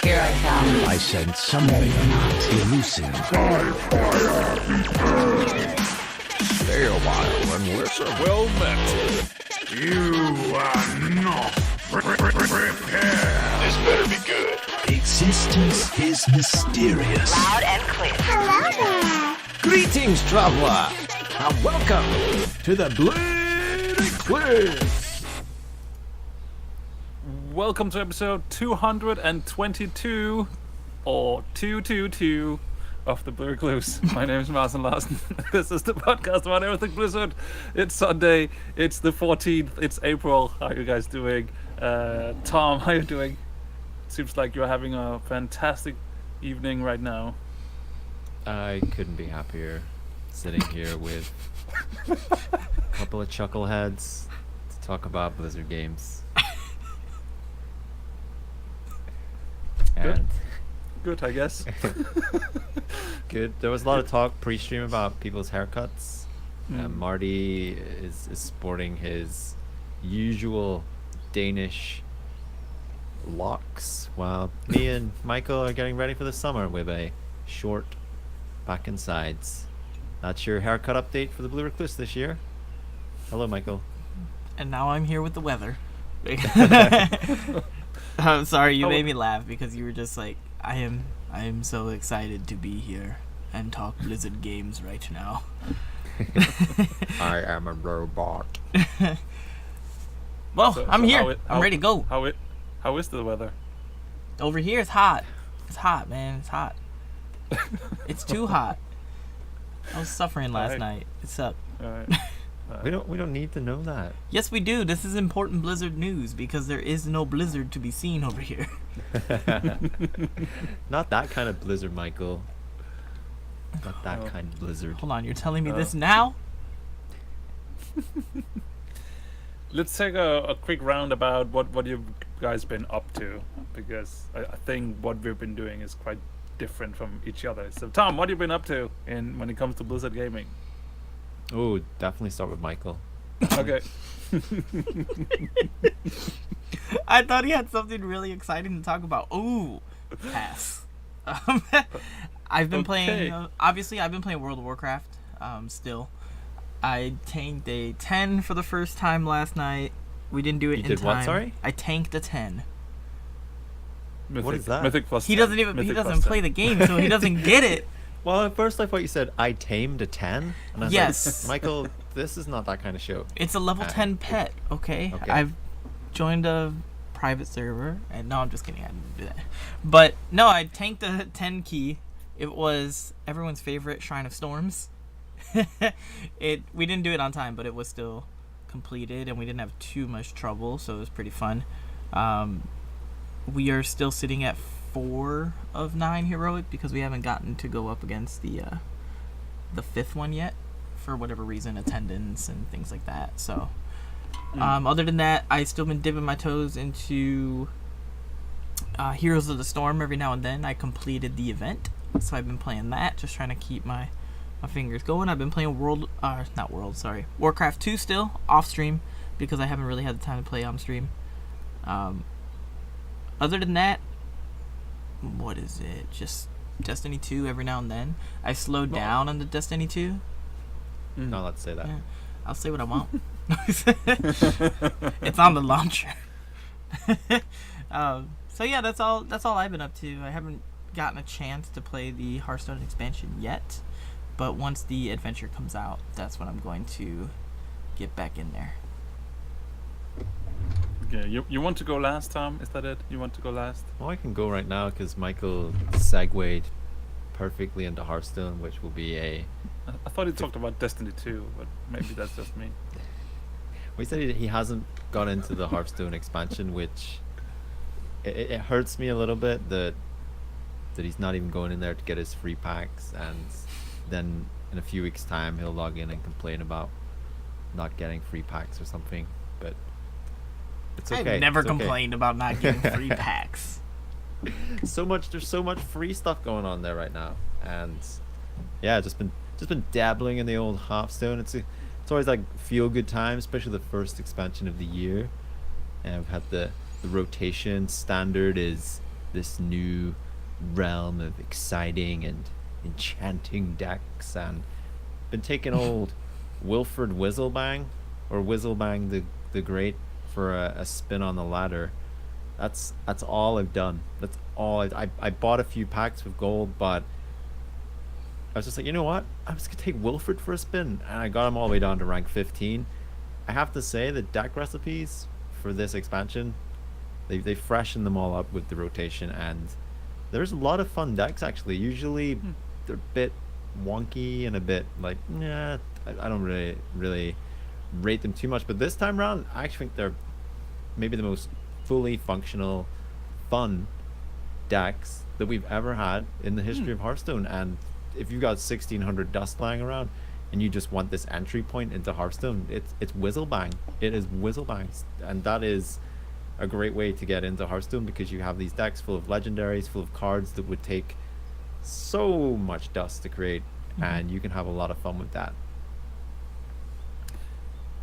Here I come. I sense something elusive. Stay a while and listen. Well met. You are not prepared. This better be good. Existence is mysterious. Loud and clear. Hello there. Greetings, traveler, and welcome to the Recluse. Welcome to episode 222, or 222, of the Recluse. My name is Martin Larsen. This is the podcast about everything Blizzard. It's Sunday, it's the 14th, it's April. How are you guys doing? Tom, how are you doing? Seems like you're having a fantastic evening right now. I couldn't be happier sitting here with a couple of chuckleheads to talk about Blizzard games. And Good, I guess. good. There was a lot of talk pre-stream about people's haircuts. Marty is sporting his usual Danish locks, while me and Michael are getting ready for the summer with a short back and sides. That's your haircut update for the Blue Recluse this year. Hello, Michael. And now I'm here with the weather. I'm sorry, you made me laugh because you were just like, I am so excited to be here and talk Blizzard games right now. I am a robot. Well, So- I'm so here. I'm ready to go. How is the weather? Over here, it's hot. It's hot, man. It's hot. It's too hot. I was suffering last night. It sucked. Alright. We don't need to know that. Yes, we do. This is important Blizzard news because there is no Blizzard to be seen over here. Not that kind of blizzard, Michael. Not that Oh. kind of blizzard. Hold on, you're telling me this now? Let's take a quick round about what you guys been up to, because I think what we've been doing is quite different from each other. So Tom, what have you been up to when it comes to Blizzard gaming? Oh, definitely start with Michael. Okay. I thought he had something really exciting to talk about. Ooh, pass. I've been playing. Obviously, I've been playing World of Warcraft. Still, I tanked a 10 for the first time last night. We didn't do it You in did time. what, sorry? I tanked a 10. Mythic, What is that? Mythic plus He 10. doesn't even. Mythic He plus doesn't 10. play the game, so he doesn't get it. Well, at first I thought you said I tamed a 10. And I was Yes. like, Michael, this is not that kind of show. It's a level 10 pet. Okay? Okay. I've joined a private server, and no, I'm just kidding. I didn't do that. But no, I tanked a 10 key. It was everyone's favorite Shrine of Storms. We didn't do it on time, but it was still completed, and we didn't have too much trouble, so it was pretty fun. We are still sitting at 4 of 9 heroic because we haven't gotten to go up against the 5th one yet, for whatever reason, attendance and things like that. So other than that, I still been dipping my toes into Heroes of the Storm every now and then. I completed the event, so I've been playing that, just trying to keep my fingers going. I've been playing Warcraft 2 still off stream because I haven't really had the time to play on stream. Other than that, what is it? Just Destiny 2 every now and then. I slowed down on the Destiny 2. No, let's say that. Yeah, I'll say what I want. It's on the launcher. So yeah, that's all I've been up to. I haven't gotten a chance to play the Hearthstone expansion yet, but once the adventure comes out, that's when I'm going to get back in there. Okay, you want to go last, Tom? Is that it? You want to go last? Well, I can go right now because Michael segued perfectly into Hearthstone, which will be a... I thought he talked about Destiny 2, but maybe that's just me. We said he hasn't got into the Hearthstone expansion, which it hurts me a little bit that he's not even going in there to get his free packs, and then in a few weeks' time he'll log in and complain about not getting free packs or something. But it's okay. I've never it's okay. complained about not getting free packs. There's so much free stuff going on there right now, and yeah, just been dabbling in the old Hearthstone. It's always like feel good time, especially the first expansion of the year. And we've had the rotation. Standard is this new realm of exciting and enchanting decks, and been taking old Wilfred Whizbang, or Whizbang the Great, for a spin on the ladder. That's all I've done. That's all I bought a few packs with gold, but I was just like, you know what? I'm just gonna take Wilfred for a spin, and I got him all the way down to rank 15. I have to say the deck recipes for this expansion, they freshened them all up with the rotation, and there's a lot of fun decks actually. Usually they're a bit wonky and a bit like, yeah, I don't really rate them too much, but this time around I actually think they're maybe the most fully functional, fun decks that we've ever had in the history of Hearthstone. And if you've got 1600 dust lying around and you just want this entry point into Hearthstone, it's Whizbang. It is Whizbang, and that is a great way to get into Hearthstone, because you have these decks full of legendaries, full of cards that would take so much dust to create, and you can have a lot of fun with that.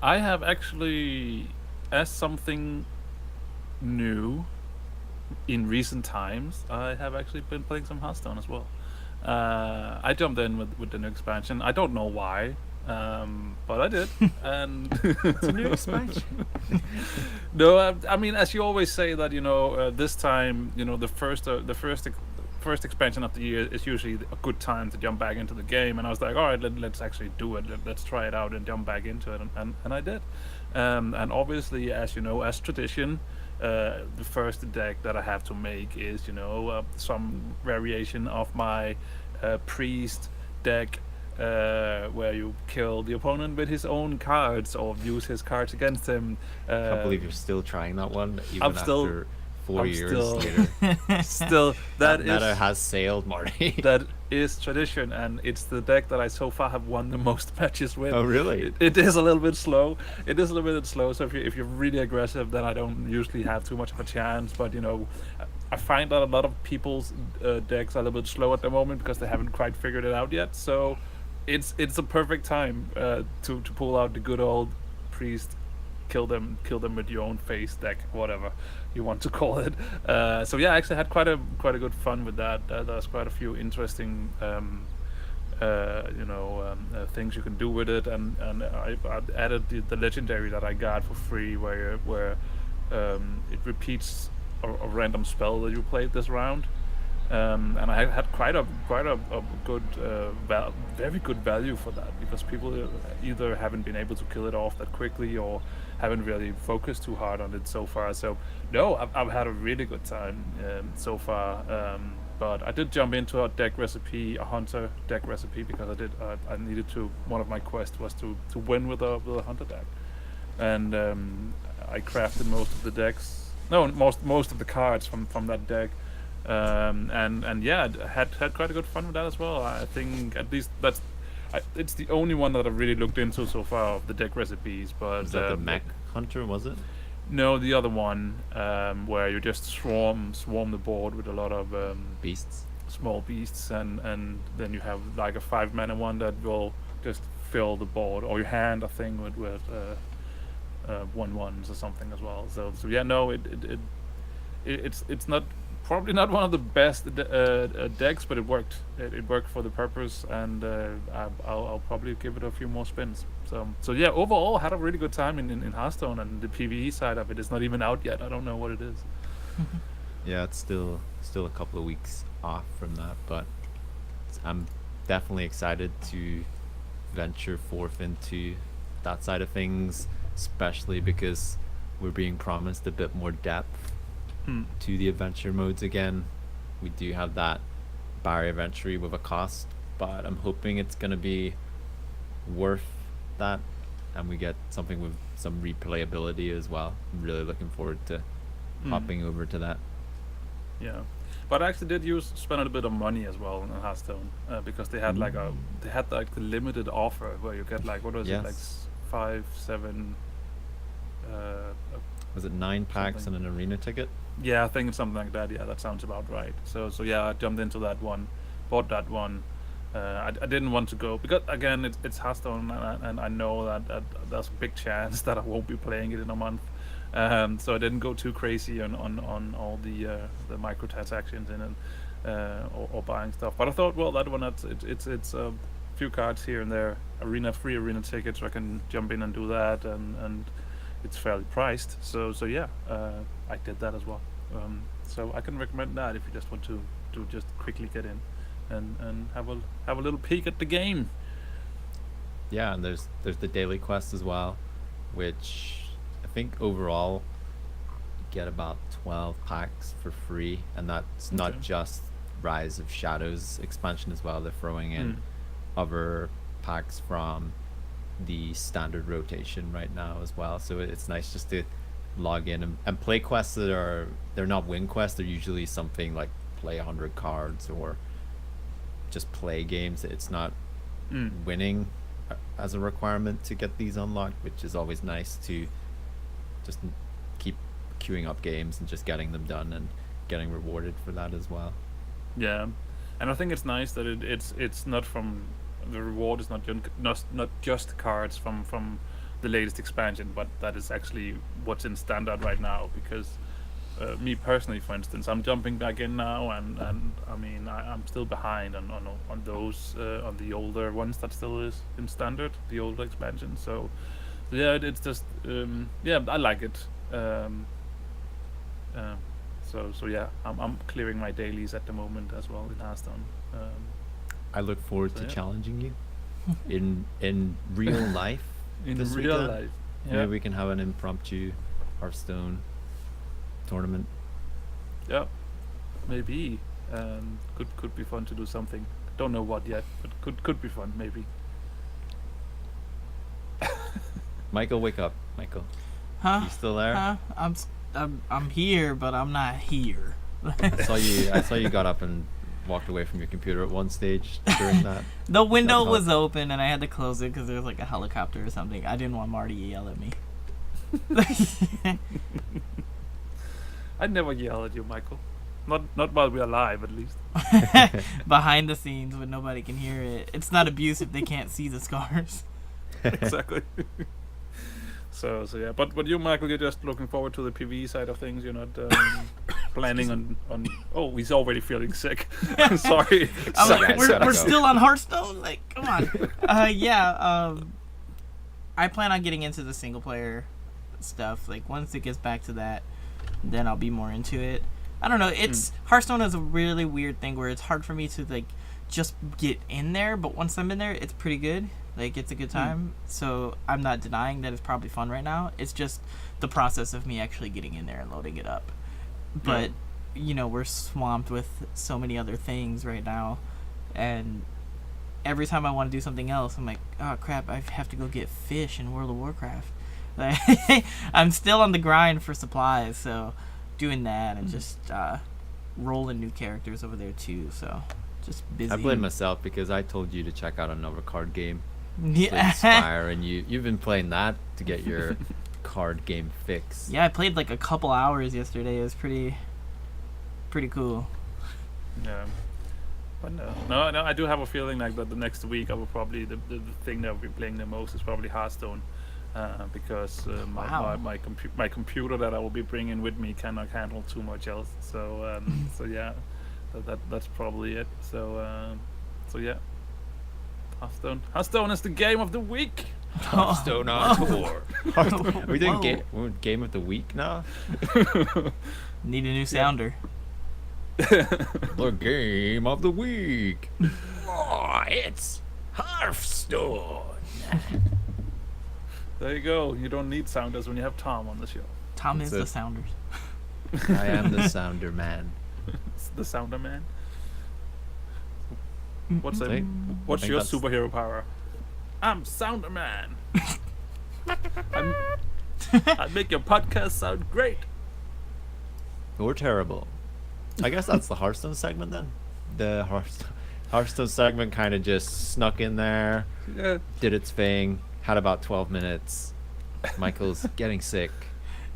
I have actually, as something new in recent times, I have actually been playing some Hearthstone as well. I jumped in with the new expansion. I don't know why, but I did. And It's a new expansion. no, I mean, as you always say that, this time, the first expansion of the year is usually a good time to jump back into the game. And I was like, all right, let's actually do it. Let's try it out and jump back into it, and I did. And obviously, as you know, as tradition, the first deck that I have to make is, some variation of my priest deck, where you kill the opponent with his own cards or use his cards against him. I can't believe you're still trying that one, even after 4 I'm years still- later. Still, that meta is has sailed, Marty. that is tradition, and it's the deck that I so far have won the most matches with. Oh, really? It is a little bit slow. It is a little bit slow. So if you're really aggressive, then I don't usually have too much of a chance. But I find that a lot of people's decks are a little bit slow at the moment because they haven't quite figured it out yet. So it's a perfect time to pull out the good old priest, kill them with your own face deck, whatever you want to call it. So yeah, I actually had quite a good fun with that. There's quite a few interesting things you can do with it, and I added the legendary that I got for free, where it repeats a random spell that you played this round. And I had quite a good, very good value for that, because people either haven't been able to kill it off that quickly or haven't really focused too hard on it so far. So no, I've had a really good time so far. But I did jump into a deck recipe, a hunter deck recipe, because I needed to. One of my quests was to win with a hunter deck, and I crafted most of the decks. No, most of the cards from that deck. And yeah, had quite a good fun with that as well. I think at least it's the only one that I've really looked into so far of the deck recipes. But Was that the mech hunter, was it? No, the other one, where you just swarm the board with a lot of Beasts? small beasts, and then you have like a 5-mana one that will just fill the board, or your hand, I think, with 1/1s or something as well. So yeah, no, it's not. Probably not one of the best decks, but it worked. It worked for the purpose, and I'll probably give it a few more spins. So yeah, overall, had a really good time in Hearthstone, and the PvE side of it is not even out yet. I don't know what it is. Yeah, it's still a couple of weeks off from that, but I'm definitely excited to venture forth into that side of things, especially because we're being promised a bit more depth to the adventure modes again. We do have that barrier of entry with a cost, but I'm hoping it's going to be worth that, and we get something with some replayability as well. I'm really looking forward to hopping over to that. Yeah, but I actually did spend a bit of money as well in Hearthstone, because they had like the limited offer where you get like, what was it, like 5, 7. Was it 9 packs something. and an arena ticket? Yeah, I think it's something like that. Yeah, that sounds about right. So yeah, I jumped into that one, bought that one. I didn't want to go because again, it's Hearthstone, and I know that there's a big chance that I won't be playing it in a month. So I didn't go too crazy on all the microtransactions in it, or buying stuff. But I thought, well, that one, it's a few cards here and there, free arena tickets, so I can jump in and do that, and it's fairly priced. So yeah, I did that as well. So I can recommend that if you just want to just quickly get in and have a little peek at the game. Yeah, and there's the daily quest as well, which I think overall you get about 12 packs for free, and that's not Okay. just Rise of Shadows expansion as well. They're throwing in other packs from the standard rotation right now as well. So it's nice just to log in and play quests they're not win quests. They're usually something like play 100 cards or just play games. It's not winning as a requirement to get these unlocked, which is always nice to just keep queuing up games and just getting them done and getting rewarded for that as well. Yeah, and I think it's nice that it's not from the reward is not just cards from the latest expansion, but that is actually what's in standard right now. Because me personally, for instance, I'm jumping back in now, and I mean I'm still behind on those on the older ones that still is in standard, the older expansion. So yeah, it's just yeah, I like it. So yeah, I'm clearing my dailies at the moment as well in Hearthstone. I look forward So, to yeah. challenging you in real life. In this real weekend. life, Maybe yeah, we can have an impromptu Hearthstone tournament. yeah, maybe could be fun to do something. Don't know what yet, but could be fun maybe. Michael, wake up, Michael. Huh? You still there? Huh? I'm here, but I'm not here. I saw you got up and walked away from your computer at one stage during that. The window That's was open and I had to close it because there was like a helicopter or something. I didn't want Marty to yell at me. I'd never yell at you, Michael. Not while we are live, at least. Behind the scenes when nobody can hear it. It's not abuse if they can't see the scars. Exactly. So yeah, but you, Michael, you're just looking forward to the PvE side of things. You're not planning on. Oh, he's already feeling sick. Sorry. I'm Sorry, like, guys, we're gotta go. still on Hearthstone? Like, come on. Yeah, I plan on getting into the single player stuff. Like, once it gets back to that, then I'll be more into it. I don't know. It's Hearthstone is a really weird thing where it's hard for me to like just get in there, but once I'm in there, it's pretty good. Like, it's a good time. So I'm not denying that it's probably fun right now. It's just the process of me actually getting in there and loading it up. But you know, we're swamped with so many other things right now, and every time I want to do something else, I'm like, oh crap, I have to go get fish in World of Warcraft. Like, I'm still on the grind for supplies, so doing that and just rolling new characters over there too. So just busy. I blame myself because I told you to check out another card game, Yeah. Inspire, and you've been playing that to get your card game fix. Yeah, I played like a couple hours yesterday. It was pretty cool. Yeah. But no, I do have a feeling like that the next week I will probably the thing that I'll be playing the most is probably Hearthstone, because Wow. my computer that I will be bringing with me cannot handle too much else. So so yeah, that's probably it. So yeah, Hearthstone is the game of the week. Hearthstone on tour. Are we doing Whoa. game of the week now? Need a new sounder. The game of the week. Oh, it's Hearthstone. There you go. You don't need sounders when you have Tom on the show. Tom That's is the it. sounders. I am the sounder man. It's the sounder man. What's Think- What's think your that's- superhero power? I'm Sounder Man. I make your podcast sound great. You're terrible. I guess that's the Hearthstone segment then. The Hearthstone segment kind of just snuck in there, Yeah. did its thing, had about 12 minutes. Michael's getting sick.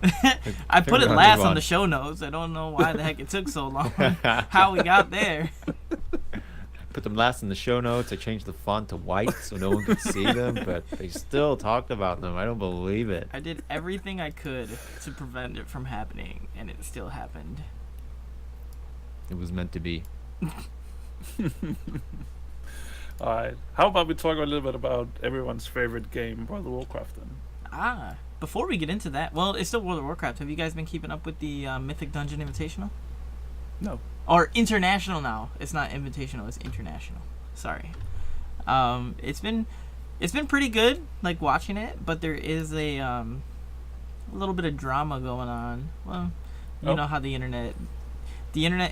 I put it Figure out last who on won. the show notes. I don't know why the heck it took so long. How we got there. put them last in the show notes. I changed the font to white so no one could see them, but they still talked about them. I don't believe it. I did everything I could to prevent it from happening, and it still happened. It was meant to be. Alright. How about we talk a little bit about everyone's favorite game, World of Warcraft, then? Before we get into that, well, it's still World of Warcraft. Have you guys been keeping up with the Mythic Dungeon Invitational? No. Or International now. It's not Invitational, it's International. Sorry. It's been pretty good, like, watching it, but there is a little bit of drama going on. Well, you know how the internet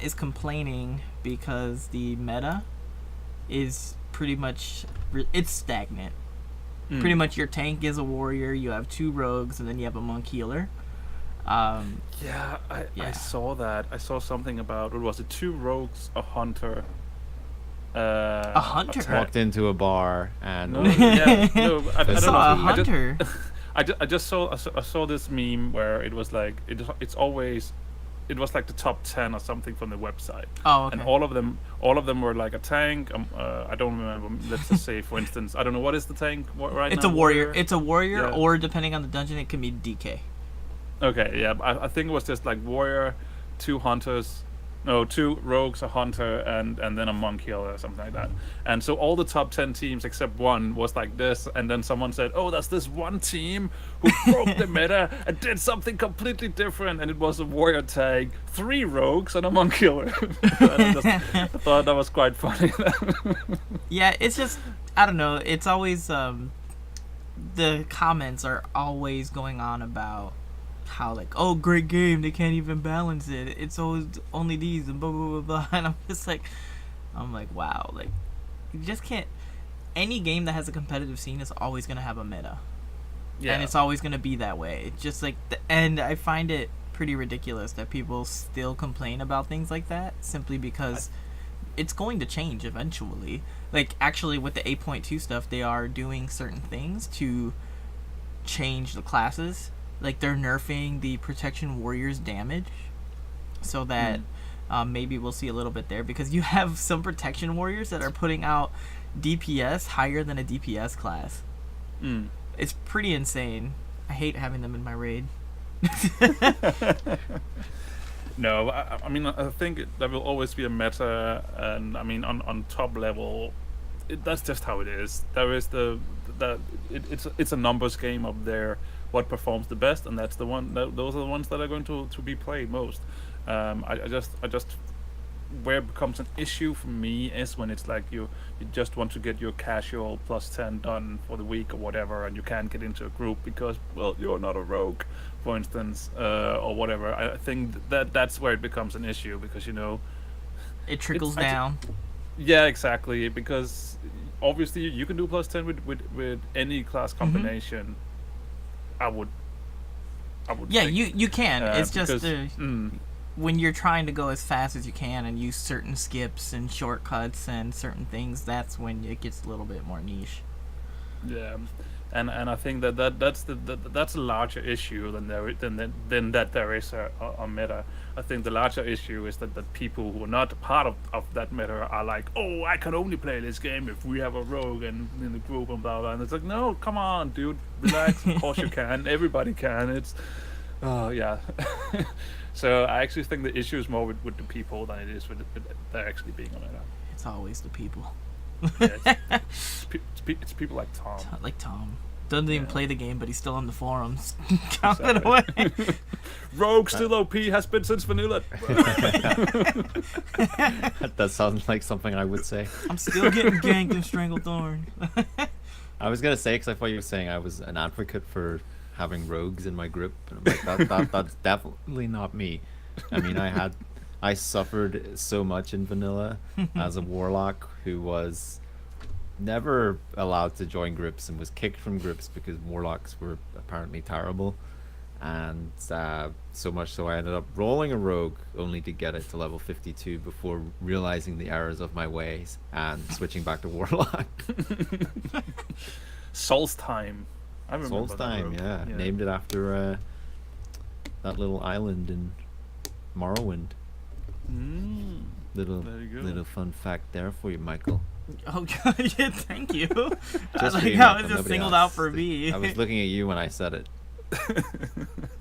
is complaining because the meta is pretty much it's stagnant. Pretty much your tank is a warrior, you have 2 rogues, and then you have a monk healer. I saw that. I saw something about, what was it, 2 rogues, a hunter. A hunter? Walked into a bar and... I don't saw know. a hunter. I just saw this meme where it was like, it was like the top 10 or something from the website. Oh, okay. And all of them were like a tank. I don't remember. Let's just say, for instance, I don't know, what is the tank right now? It's a warrior. It's a warrior, Yeah. or depending on the dungeon, it can be DK. Okay, yeah. I think it was just like warrior, 2 hunters, no, 2 rogues, a hunter, and then a monk healer or something like that. And so all the top 10 teams except one was like this, and then someone said, oh, that's this one team who broke the meta and did something completely different, and it was a warrior tag, 3 rogues, and a monk healer. I thought that was quite funny. Yeah, it's just, I don't know, it's always the comments are always going on about how, like, oh, great game, they can't even balance it, it's always only these and blah blah blah blah. And I'm like wow, like, you just can't. Any game that has a competitive scene is always going to have a meta, and it's always going to be that way. It's just like and I find it pretty ridiculous that people still complain about things like that, simply because it's going to change eventually. Like, actually, with the 8.2 stuff, they are doing certain things to change the classes. Like, they're nerfing the protection warriors damage, so that maybe we'll see a little bit there, because you have some protection warriors that are putting out DPS higher than a DPS class. It's pretty insane. I hate having them in my raid. No, I mean, I think there will always be a meta, and I mean, on top level, that's just how it is. There is it's a numbers game up there. What performs the best, and that's the one. Those are the ones that are going to be played most. I just where it becomes an issue for me is when it's like you just want to get your casual +10 done for the week or whatever, and you can't get into a group because, well, you're not a rogue, for instance, or whatever. I think that's where it becomes an issue, because, you know, It trickles down. Yeah, exactly. Because obviously you can do +10 with any class combination. I would. Yeah, think. you can. It's just because, when you're trying to go as fast as you can and use certain skips and shortcuts and certain things, that's when it gets a little bit more niche. Yeah, and I think that's a larger issue than that there is a meta. I think the larger issue is that people who are not part of that meta are like, oh, I can only play this game if we have a rogue and in the group and blah blah. And it's like, no, come on, dude, relax. Of course you can. Everybody can. It's, oh yeah. So I actually think the issue is more with the people than it is with there actually being a meta. It's always the people. Yeah, it's people like Tom. Like Tom. Doesn't even play the game, but he's still on the forums. Counting away. Rogue still OP, has been since vanilla. That sounds like something I would say. I'm still getting ganked in Stranglethorn. I was gonna say, because I thought you were saying I was an advocate for having rogues in my group, and I'm like, that's definitely not me. I mean, I suffered so much in vanilla as a warlock who was never allowed to join groups and was kicked from groups because warlocks were apparently terrible, and so much so I ended up rolling a rogue only to get it to level 52 before realizing the errors of my ways and switching back to warlock. Solstheim. I remember Solstheim, that rogue. yeah. Named it after that little island in Morrowind. Little There you go. little fun fact there for you, Michael. Oh god, yeah, thank you. I Just for like you, how Michael, it's just nobody singled else. out for me. I was looking at you when I said it.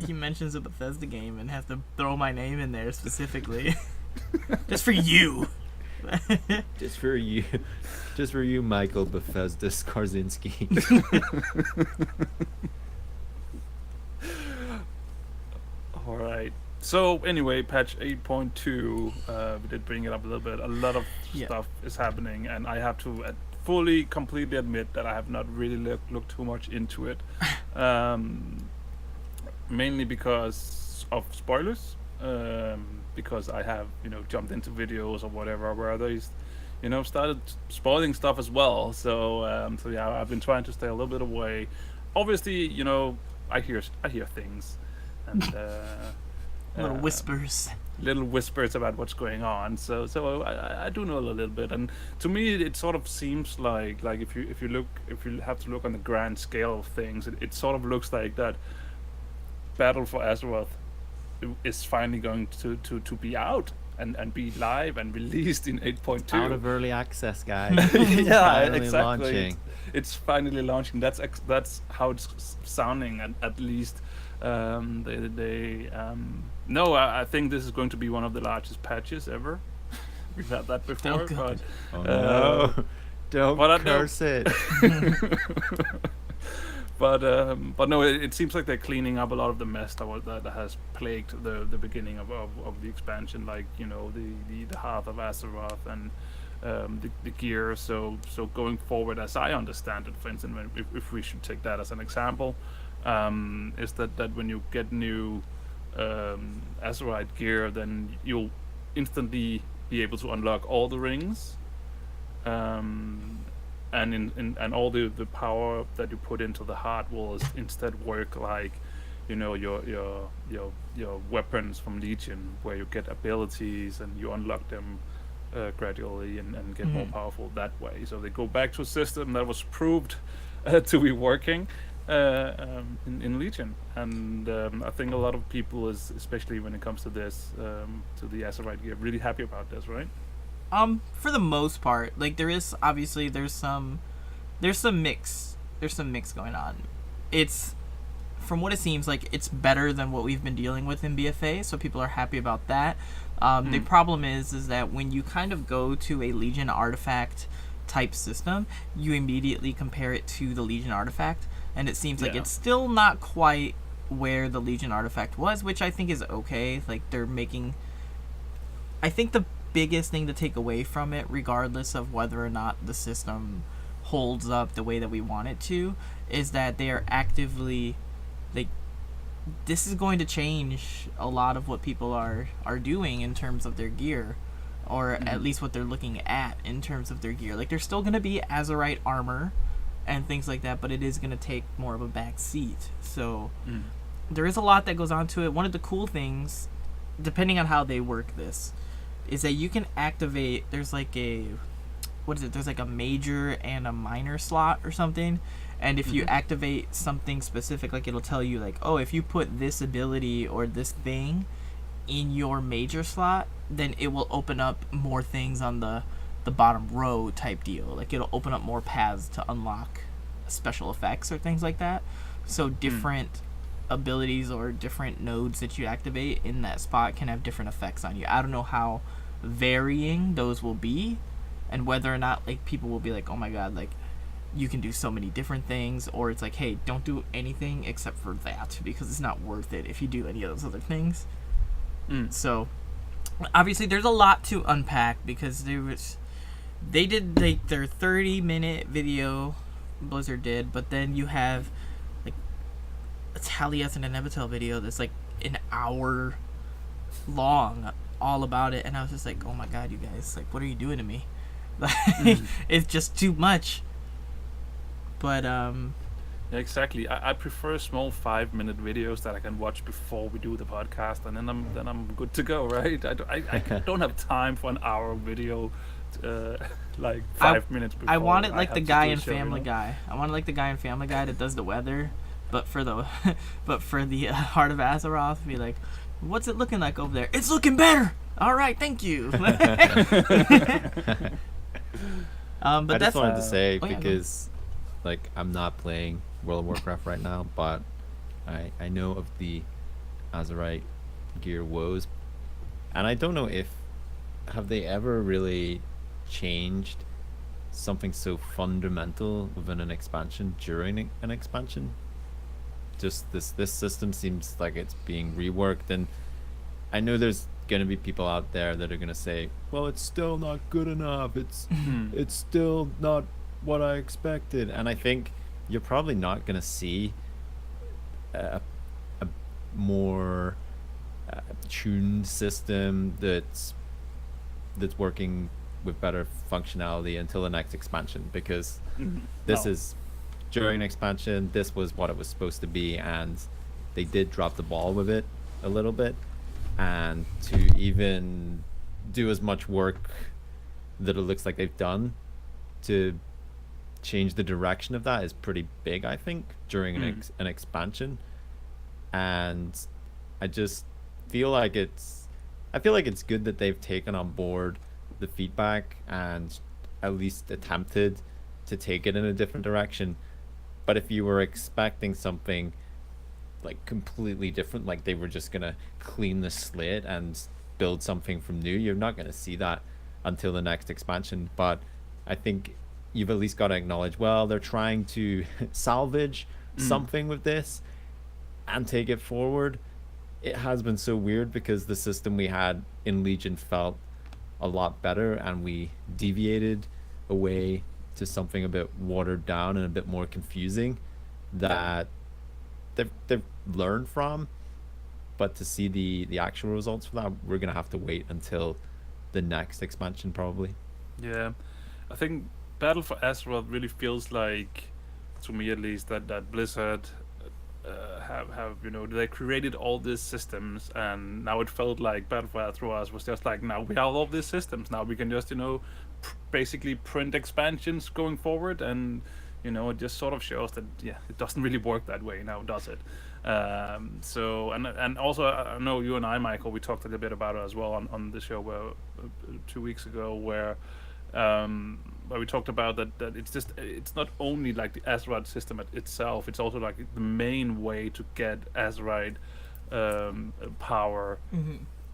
He mentions a Bethesda game and has to throw my name in there specifically. Just for you. Just for you, Michael Bethesda Skarzinski. All right. So anyway, patch 8.2, we did bring it up a little bit. A lot of Yeah. stuff is happening, and I have to fully, completely admit that I have not really looked too much into it. Mainly because of spoilers. Because I have, jumped into videos or whatever where they, started spoiling stuff as well. So yeah, I've been trying to stay a little bit away. Obviously, I hear things, and Little whispers. little whispers about what's going on. So I do know a little bit, and to me it sort of seems like if you have to look on the grand scale of things, it sort of looks like that Battle for Azeroth is finally going to be out and be live and released in 8.2. Out of early access, guys. Yeah, Finally exactly. launching. It's finally launching. That's how it's sounding, at least. No, I think this is going to be one of the largest patches ever. We've had that before, God. Oh no! Don't but I know- curse it. But no, it seems like they're cleaning up a lot of the mess that has plagued the beginning of the expansion, like the Hearth of Azeroth and the gear. So going forward, as I understand it, for instance, if we should take that as an example, is that when you get new Azerite gear, then you'll instantly be able to unlock all the rings. And all the power that you put into the heart will instead work like, your weapons from Legion, where you get abilities and you unlock them gradually and get more powerful that way. So they go back to a system that was proved to be working in Legion, and I think a lot of people, especially when it comes to this, to the Azerite gear, really happy about this, right? For the most part, like there's some mix going on. It's, from what it seems like, it's better than what we've been dealing with in BFA, so people are happy about that. The problem is that when you kind of go to a Legion artifact type system, you immediately compare it to the Legion artifact, and it seems like it's still not quite where the Legion artifact was, which I think is okay. Like I think the biggest thing to take away from it, regardless of whether or not the system holds up the way that we want it to, is that they are actively, this is going to change a lot of what people are doing in terms of their gear, or at least what they're looking at in terms of their gear. Like, there's still going to be Azerite armor and things like that, but it is going to take more of a back seat. So there is a lot that goes on to it. One of the cool things, depending on how they work this, is that you can activate, there's like a major and a minor slot or something, and if you activate something specific, like it'll tell you like, oh, if you put this ability or this thing in your major slot, then it will open up more things on the bottom row type deal. Like, it'll open up more paths to unlock special effects or things like that. So different abilities or different nodes that you activate in that spot can have different effects on you. I don't know how varying those will be, and whether or not like people will be like, oh my god, like you can do so many different things, or it's like, hey, don't do anything except for that because it's not worth it if you do any of those other things. So obviously there's a lot to unpack, because they did like their 30-minute video, Blizzard did, but then you have like a Taliath and an Nebatel video that's like an hour long, all about it, and I was just like, oh my god, you guys, like, what are you doing to me? Like, it's just too much. But Yeah, exactly. I prefer small 5-minute videos that I can watch before we do the podcast, and then I'm good to go, right? I don't have time for an hour video, like 5 minutes before. I want it like have the to guy do a in show, Family Guy. I want it like the guy in Family Guy that does the weather, but for the Heart of Azeroth, be like, what's it looking like over there? It's looking better. All right, thank you. But I that's just wanted to say oh, yeah, go. because, like, I'm not playing World of Warcraft right now, but I know of the Azerite gear woes, and I don't know if have they ever really changed something so fundamental within an expansion during an expansion. Just this system seems like it's being reworked, and I know there's gonna be people out there that are gonna say, well, it's still not good enough, it's still not what I expected. And I think you're probably not gonna see a more tuned system that's working with better functionality until the next expansion, because this is during an expansion, this was what it was supposed to be, and they did drop the ball with it a little bit. And to even do as much work that it looks like they've done to change the direction of that is pretty big, I think, during an expansion. And I just feel like I feel like it's good that they've taken on board the feedback and at least attempted to take it in a different direction. But if you were expecting something like completely different, like they were just gonna clean the slate and build something from new, you're not gonna see that until the next expansion. But I think you've at least got to acknowledge, well, they're trying to salvage something with this and take it forward. It has been so weird because the system we had in Legion felt a lot better, and we deviated away to something a bit watered down and a bit more confusing that they've learned from. But to see the actual results for that, we're gonna have to wait until the next expansion probably. Yeah, I think Battle for Azeroth really feels like, to me at least, that Blizzard have they created all these systems, and now it felt like Battle for Azeroth was just like, now we have all these systems, now we can just basically print expansions going forward, and it just sort of shows that it doesn't really work that way now, does it? So and also I know you and I, Michael, we talked a little bit about it as well on the show 2 weeks ago, where we talked about that it's not only like the Azerite system itself, it's also like the main way to get Azerite power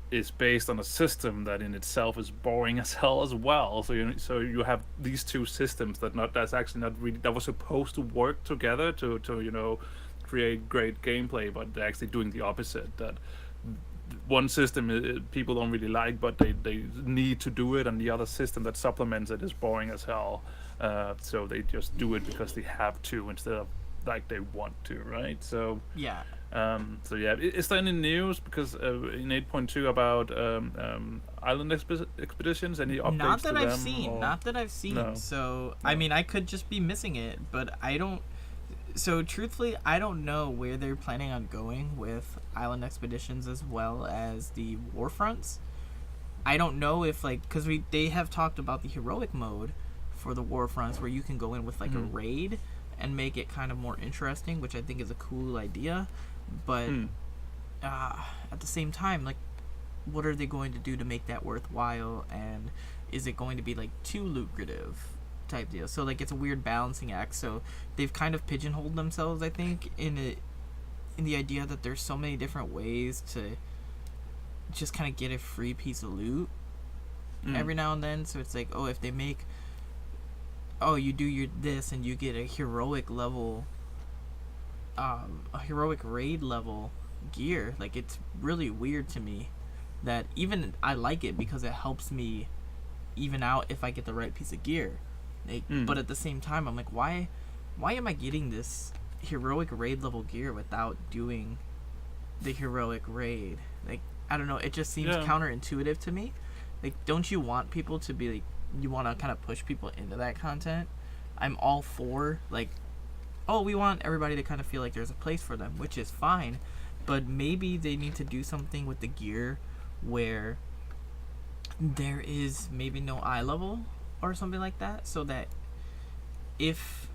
is based on a system that in itself is boring as hell as well. So you have these two systems that's actually not really, that was supposed to work together to create great gameplay, but they're actually doing the opposite. That one system people don't really like, but they need to do it, and the other system that supplements it is boring as hell. So they just do it because they have to instead of like they want to, right? So Yeah. Is there any news because in 8.2 about island expeditions? Any updates Not that to I've them, seen. or- Not that I've seen. No. So I mean, I could just be missing it, but I don't. So truthfully, I don't know where they're planning on going with island expeditions as well as the war fronts. I don't know if because they have talked about the heroic mode for the war fronts where you can go in with a raid and make it kind of more interesting, which I think is a cool idea. But at the same time, what are they going to do to make that worthwhile, and is it going to be too lucrative type deal? So it's a weird balancing act. So they've kind of pigeonholed themselves, I think, in the idea that there's so many different ways to just kind of get a free piece of loot every now and then. So it's if they make you do this and you get a heroic level a heroic raid level gear, it's really weird to me that even I like it because it helps me even out if I get the right piece of gear. But at the same time, I'm why am I getting this heroic raid level gear without doing the heroic raid? I don't know, it just seems counterintuitive to me. Don't you want people to be you want to kind of push people into that content? I'm all for we want everybody to kind of feel like there's a place for them, which is fine, but maybe they need to do something with the gear where there is maybe no eye level or something like that, so that if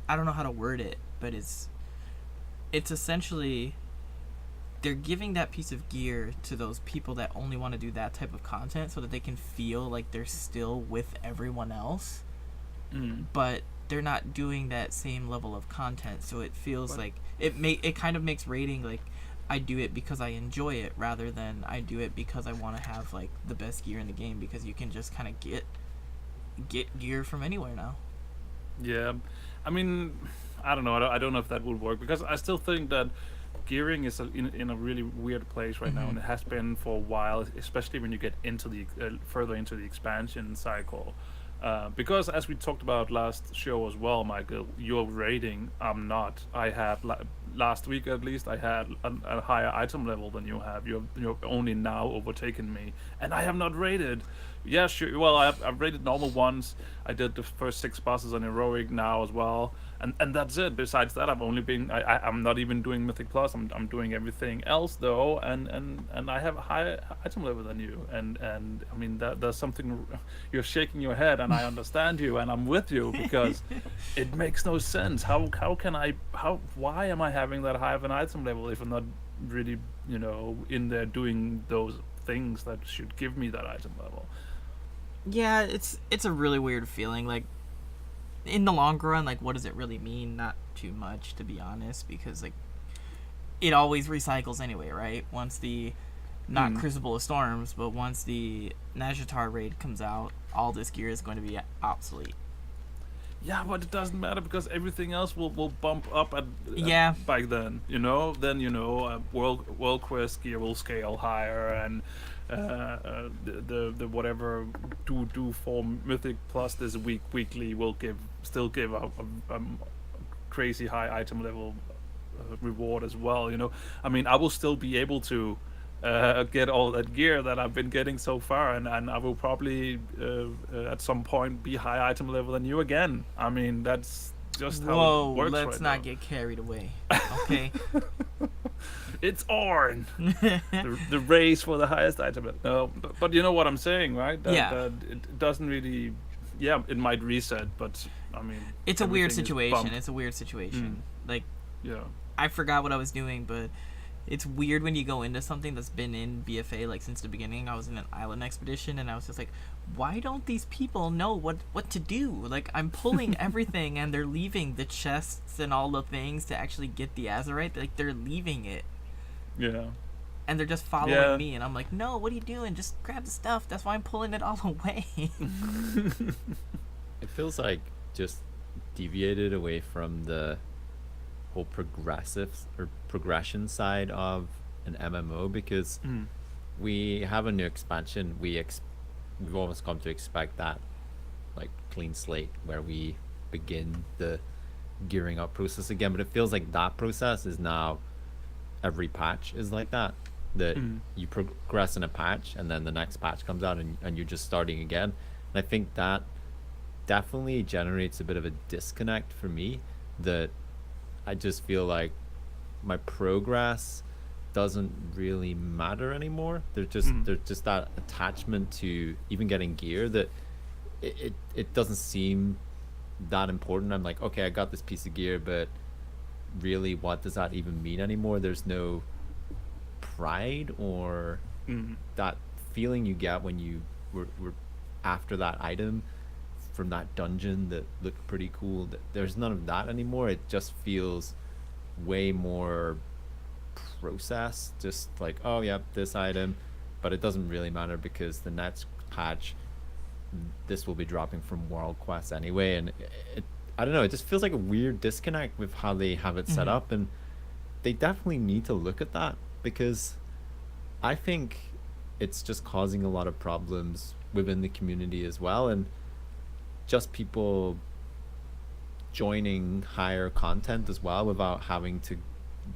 I don't know how to word it, but it's essentially they're giving that piece of gear to those people that only want to do that type of content so that they can feel like they're still with everyone else. But they're not doing that same level of content, so it feels like it kind of makes raiding like I do it because I enjoy it rather than I do it because I want to have like the best gear in the game, because you can just kind of get gear from anywhere now. Yeah, I mean, I don't know. I don't know if that would work, because I still think that gearing is in a really weird place right now, and it has been for a while, especially when you get into the further into the expansion cycle. Because as we talked about last show as well, Michael, you're raiding. I'm not. I had last week at least. I had a higher item level than you have. You're only now overtaken me, and I have not raided. Yeah, sure. Well, I've raided normal once. I did the first 6 bosses on heroic now as well, and that's it. Besides that, I've only been. I'm not even doing Mythic Plus. I'm doing everything else though, and I have a higher item level than you. And I mean there's something. You're shaking your head, and I understand you, and I'm with you, because it makes no sense. Why am I having that high of an item level if I'm not really in there doing those things that should give me that item level? Yeah, it's a really weird feeling. Like, in the long run, like, what does it really mean? Not too much, to be honest, because like it always recycles anyway, right? Once the not Crucible of Storms, but once the Nazjatar raid comes out, all this gear is going to be obsolete. Yeah, but it doesn't matter, because everything else will bump up by then. World Quest gear will scale higher, and the whatever do for Mythic Plus this weekly will still give a crazy high item level reward as well. I mean, I will still be able to get all that gear that I've been getting so far, and I will probably at some point be high item level than you again. I mean, that's just how it works. Let's right not now. get carried away, okay? It's Orn, the race for the highest item level. No, but you know what I'm saying, right? That it doesn't really. Yeah, it might reset, but I mean, it's a weird everything is situation. bumped. It's a weird situation. Like, Yeah. I forgot what I was doing, but it's weird when you go into something that's been in BFA like since the beginning. I was in an island expedition, and I was just like, why don't these people know what to do? Like, I'm pulling everything, and they're leaving the chests and all the things to actually get the Azerite. Like, they're leaving it. Yeah. And they're just following me, and I'm like, no, what are you doing? Just grab the stuff. That's why I'm pulling it all away. It feels like just deviated away from the whole progression side of an MMO, because we have a new expansion. We've almost come to expect that, like, clean slate where we begin the gearing up process again, but it feels like that process is now every patch is like that you progress in a patch, and then the next patch comes out, and you're just starting again. And I think that definitely generates a bit of a disconnect for me, that I just feel like my progress doesn't really matter anymore. There's just that attachment to even getting gear that it doesn't seem that important. I'm like, okay, I got this piece of gear, but really, what does that even mean anymore? There's no pride or that feeling you get when you were after that item from that dungeon that looked pretty cool. There's none of that anymore. It just feels way more process, just like, oh yeah, this item, but it doesn't really matter because the next patch this will be dropping from World Quest anyway. And I don't know, it just feels like a weird disconnect with how they have it set up, and they definitely need to look at that, because I think it's just causing a lot of problems within the community as well, and just people joining higher content as well without having to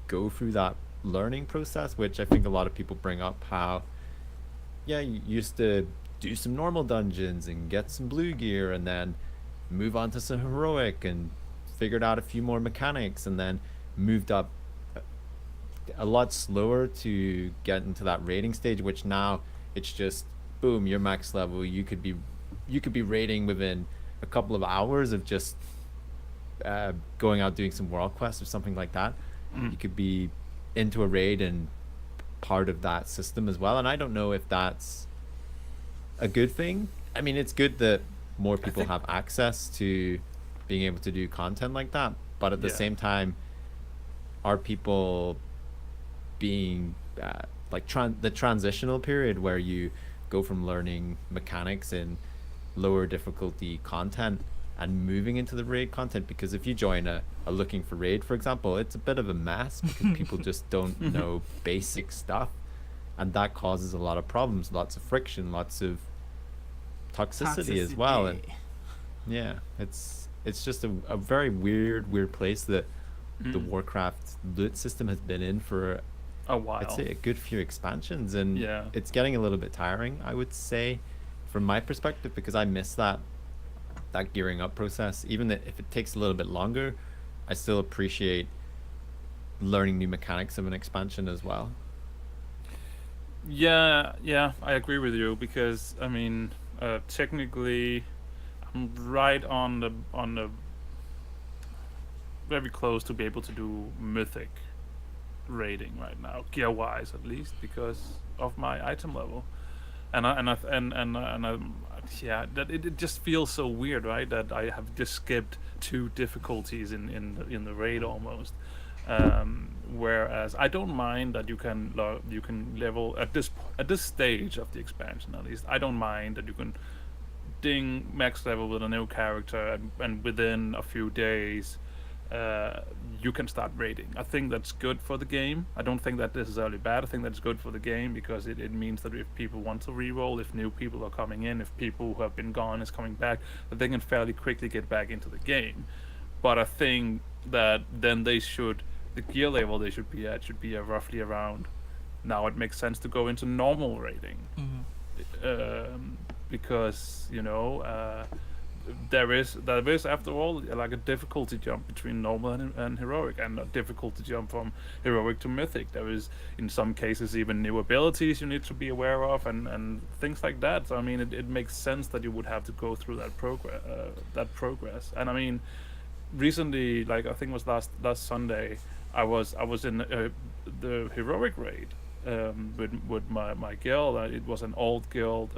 go through that learning process, which I think a lot of people bring up, how you used to do some normal dungeons and get some blue gear and then move on to some heroic and figured out a few more mechanics, and then moved up a lot slower to get into that rating stage, which now it's just boom, you're max level. You could be rating within a couple of hours of just going out doing some world quests or something like that. You could be into a raid and part of that system as well. And I don't know if that's a good thing. I mean, it's good that more people have access to being able to do content like that, but at the same time, are people being like the transitional period where you go from learning mechanics in lower difficulty content and moving into the raid content? Because if you join a looking for raid, for example, it's a bit of a mess because people just don't know basic stuff, and that causes a lot of problems, lots of friction, lots of toxicity as well. And yeah, it's just a very weird place that the Warcraft loot system has been in for a while. I'd say a good few expansions, and it's getting a little bit tiring, I would say, from my perspective, because I miss that gearing up process. Even if it takes a little bit longer, I still appreciate learning new mechanics of an expansion as well. Yeah, I agree with you, because I mean, technically, I'm right on the very close to be able to do mythic raiding right now, gear wise at least, because of my item level. Yeah, that it just feels so weird, right? That I have just skipped 2 difficulties in the raid almost. Whereas I don't mind that you can level at this stage of the expansion, at least. I don't mind that you can ding max level with a new character, and within a few days you can start raiding. I think that's good for the game. I don't think that necessarily bad. I think that's good for the game, because it means that if people want to reroll, if new people are coming in, if people who have been gone is coming back, that they can fairly quickly get back into the game. But I think that then the gear level they should be at should be roughly around. Now it makes sense to go into normal raiding, because there is after all like a difficulty jump between normal and heroic, and a difficulty jump from heroic to mythic. There is in some cases even new abilities you need to be aware of, and things like that. So I mean, it makes sense that you would have to go through that progress. And I mean, recently, like I think it was last Sunday, I was in the heroic raid with my guild. It was an old guild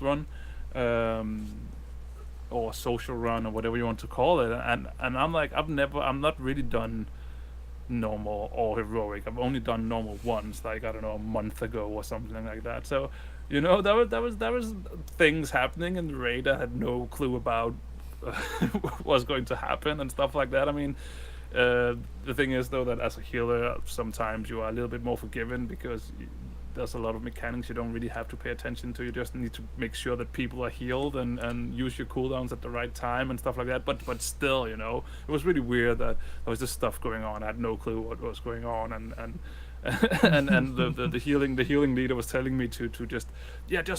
run, or social run, or whatever you want to call it. And I'm like, I'm not really done normal or heroic. I've only done normal once, like I don't know, a month ago or something like that. So that was things happening in the raid I had no clue about was going to happen and stuff like that. I mean, the thing is though that as a healer sometimes you are a little bit more forgiven, because there's a lot of mechanics you don't really have to pay attention to. You just need to make sure that people are healed and use your cooldowns at the right time and stuff like that. But still, it was really weird that there was this stuff going on. I had no clue what was going on, and the healing leader was telling me to just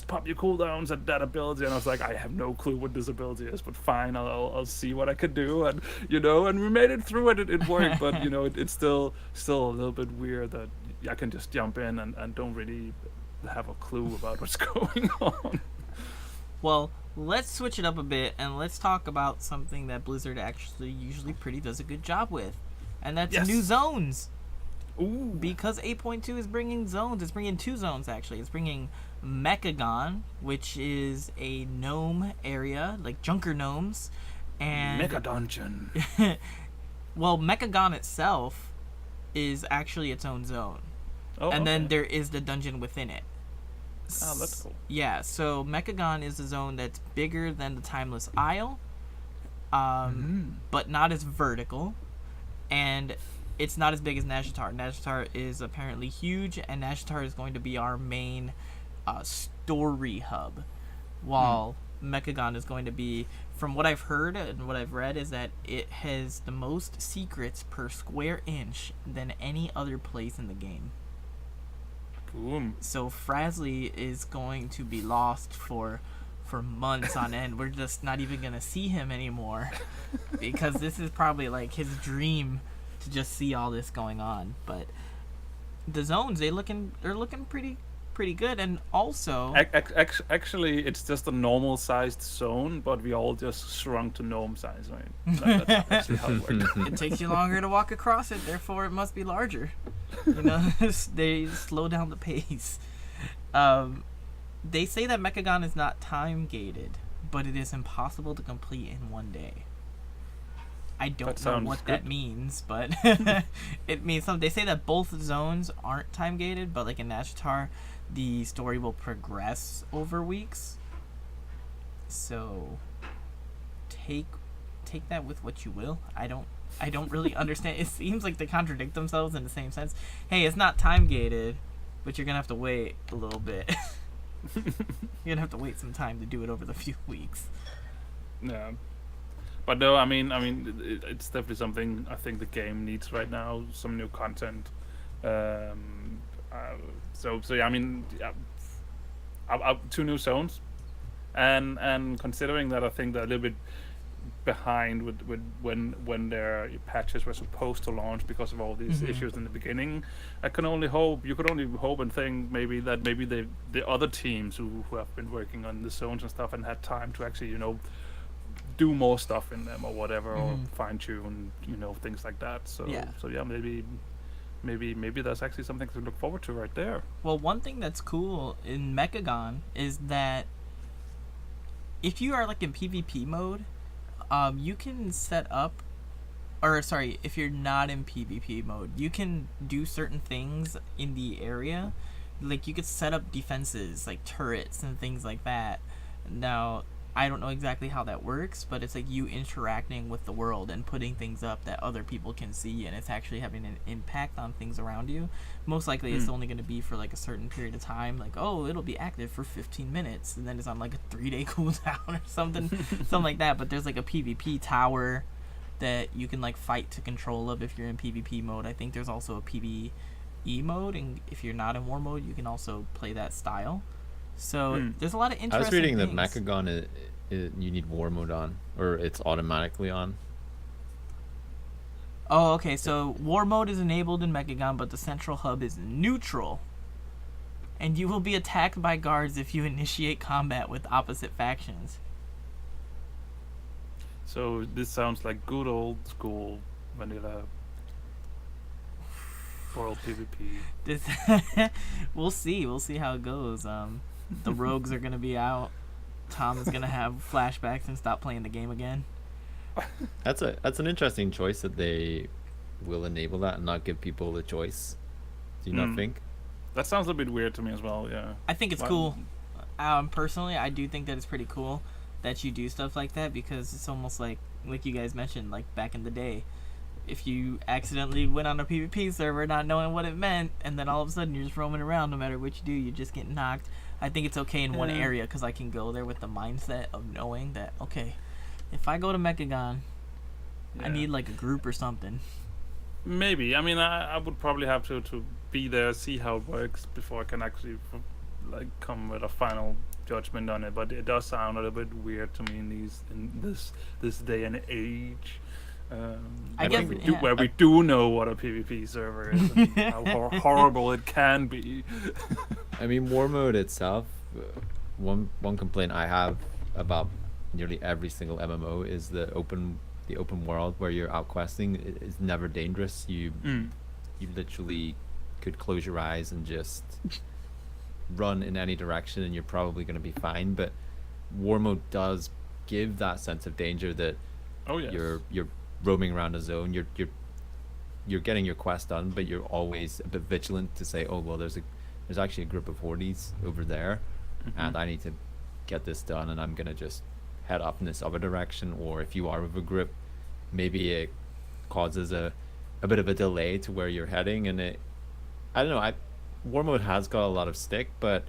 pop your cooldowns at that ability, and I was like, I have no clue what this ability is, but fine, I'll see what I could do, and and we made it through it. It worked, but it's still a little bit weird that I can just jump in and don't really have a clue about what's going on. Well, let's switch it up a bit and let's talk about something that Blizzard actually usually pretty does a good job with, and that's new zones. Ooh. Because 8.2 is bringing zones. It's bringing 2 zones, actually. It's bringing Mechagon, which is a gnome area, like Junker gnomes. And Mega Dungeon. Well, Mechagon itself is actually its own zone. Oh, and then there is the dungeon within it. Oh, that's cool. Yeah, so Mechagon is a zone that's bigger than the Timeless Isle, but not as vertical. And it's not as big as Nazjatar. Nazjatar is apparently huge, and Nazjatar is going to be our main story hub, while Mechagon is going to be, from what I've heard and what I've read, is that it has the most secrets per square inch than any other place in the game. Boom. So Frasley is going to be lost for months on end. We're just not even going to see him anymore, because this is probably like his dream to just see all this going on. But the zones, they're looking pretty good. And also actually it's just a normal sized zone, but we all just shrunk to gnome size, right? That's actually how it works. it takes you longer to walk across it, therefore it must be larger. You know, they slow down the pace. They say that Mechagon is not time gated, but it is impossible to complete in one day. I don't know sounds what good. that means, but it means something. They say that both zones aren't time gated, but like in Nashitar, the story will progress over weeks. So take that with what you will. I don't really understand. It seems like they contradict themselves in the same sense. Hey, it's not time gated, but you're gonna have to wait a little bit. You're gonna have to wait some time to do it over the few weeks. Yeah. But no, I mean, it's definitely something I think the game needs right now. Some new content. So yeah, I mean, yeah, 2 new zones, and considering that I think they're a little bit behind with when their patches were supposed to launch because of all these issues in the beginning. You could only hope and think maybe the other teams who have been working on the zones and stuff and had time to actually, you know, do more stuff in them or whatever, or fine tune, you know, things like that. So Yeah. so yeah, maybe that's actually something to look forward to right there. Well, one thing that's cool in Mechagon is that if you are like in PvP mode, you can set up, or sorry, if you're not in PvP mode, you can do certain things in the area. Like you could set up defenses, like turrets and things like that. Now, I don't know exactly how that works, but it's like you interacting with the world and putting things up that other people can see, and it's actually having an impact on things around you. Most likely it's only going to be for like a certain period of time, like, oh, it'll be active for 15 minutes, and then it's on like a 3-day cooldown or something, something like that. But there's like a PvP tower that you can like fight to control of if you're in PvP mode. I think there's also a PvE mode, and if you're not in war mode, you can also play that style. So there's a lot of interesting I was reading that things. Mechagon, you need war mode on, or it's automatically on. Oh, okay, so war mode is enabled in Mechagon, but the central hub is neutral. And you will be attacked by guards if you initiate combat with opposite factions. So this sounds like good old school vanilla world PvP. This we'll see how it goes. The rogues are gonna be out. Tom is gonna have flashbacks and stop playing the game again. That's an interesting choice that they will enable that and not give people the choice. Do you not think? That sounds a bit weird to me as well. Yeah. I think it's Well, cool. Personally, I do think that it's pretty cool that you do stuff like that, because it's almost like you guys mentioned, like back in the day, if you accidentally went on a PvP server not knowing what it meant, and then all of a sudden you're just roaming around, no matter what you do, you just get knocked. I think it's okay in one area, because I can go there with the mindset of knowing that, okay, if I go to Mechagon, I Yeah. need like a group or something. Maybe. I mean, I would probably have to be there, see how it works before I can actually like come with a final judgment on it. But it does sound a little bit weird to me in this day and age. I guess, where we do know what a PvP server is and how horrible it can be. I mean, war mode itself, one complaint I have about nearly every single MMO is the open world where you're out questing is never dangerous. You literally could close your eyes and just run in any direction and you're probably going to be fine. But war mode does give that sense of danger that Oh yes. you're roaming around a zone, you're getting your quest done, but you're always a bit vigilant to say, oh well, there's actually a group of hordes over there, and I need to get this done, and I'm gonna just head up in this other direction. Or if you are with a group, maybe it causes a bit of a delay to where you're heading, and I don't know, war mode has got a lot of stick, but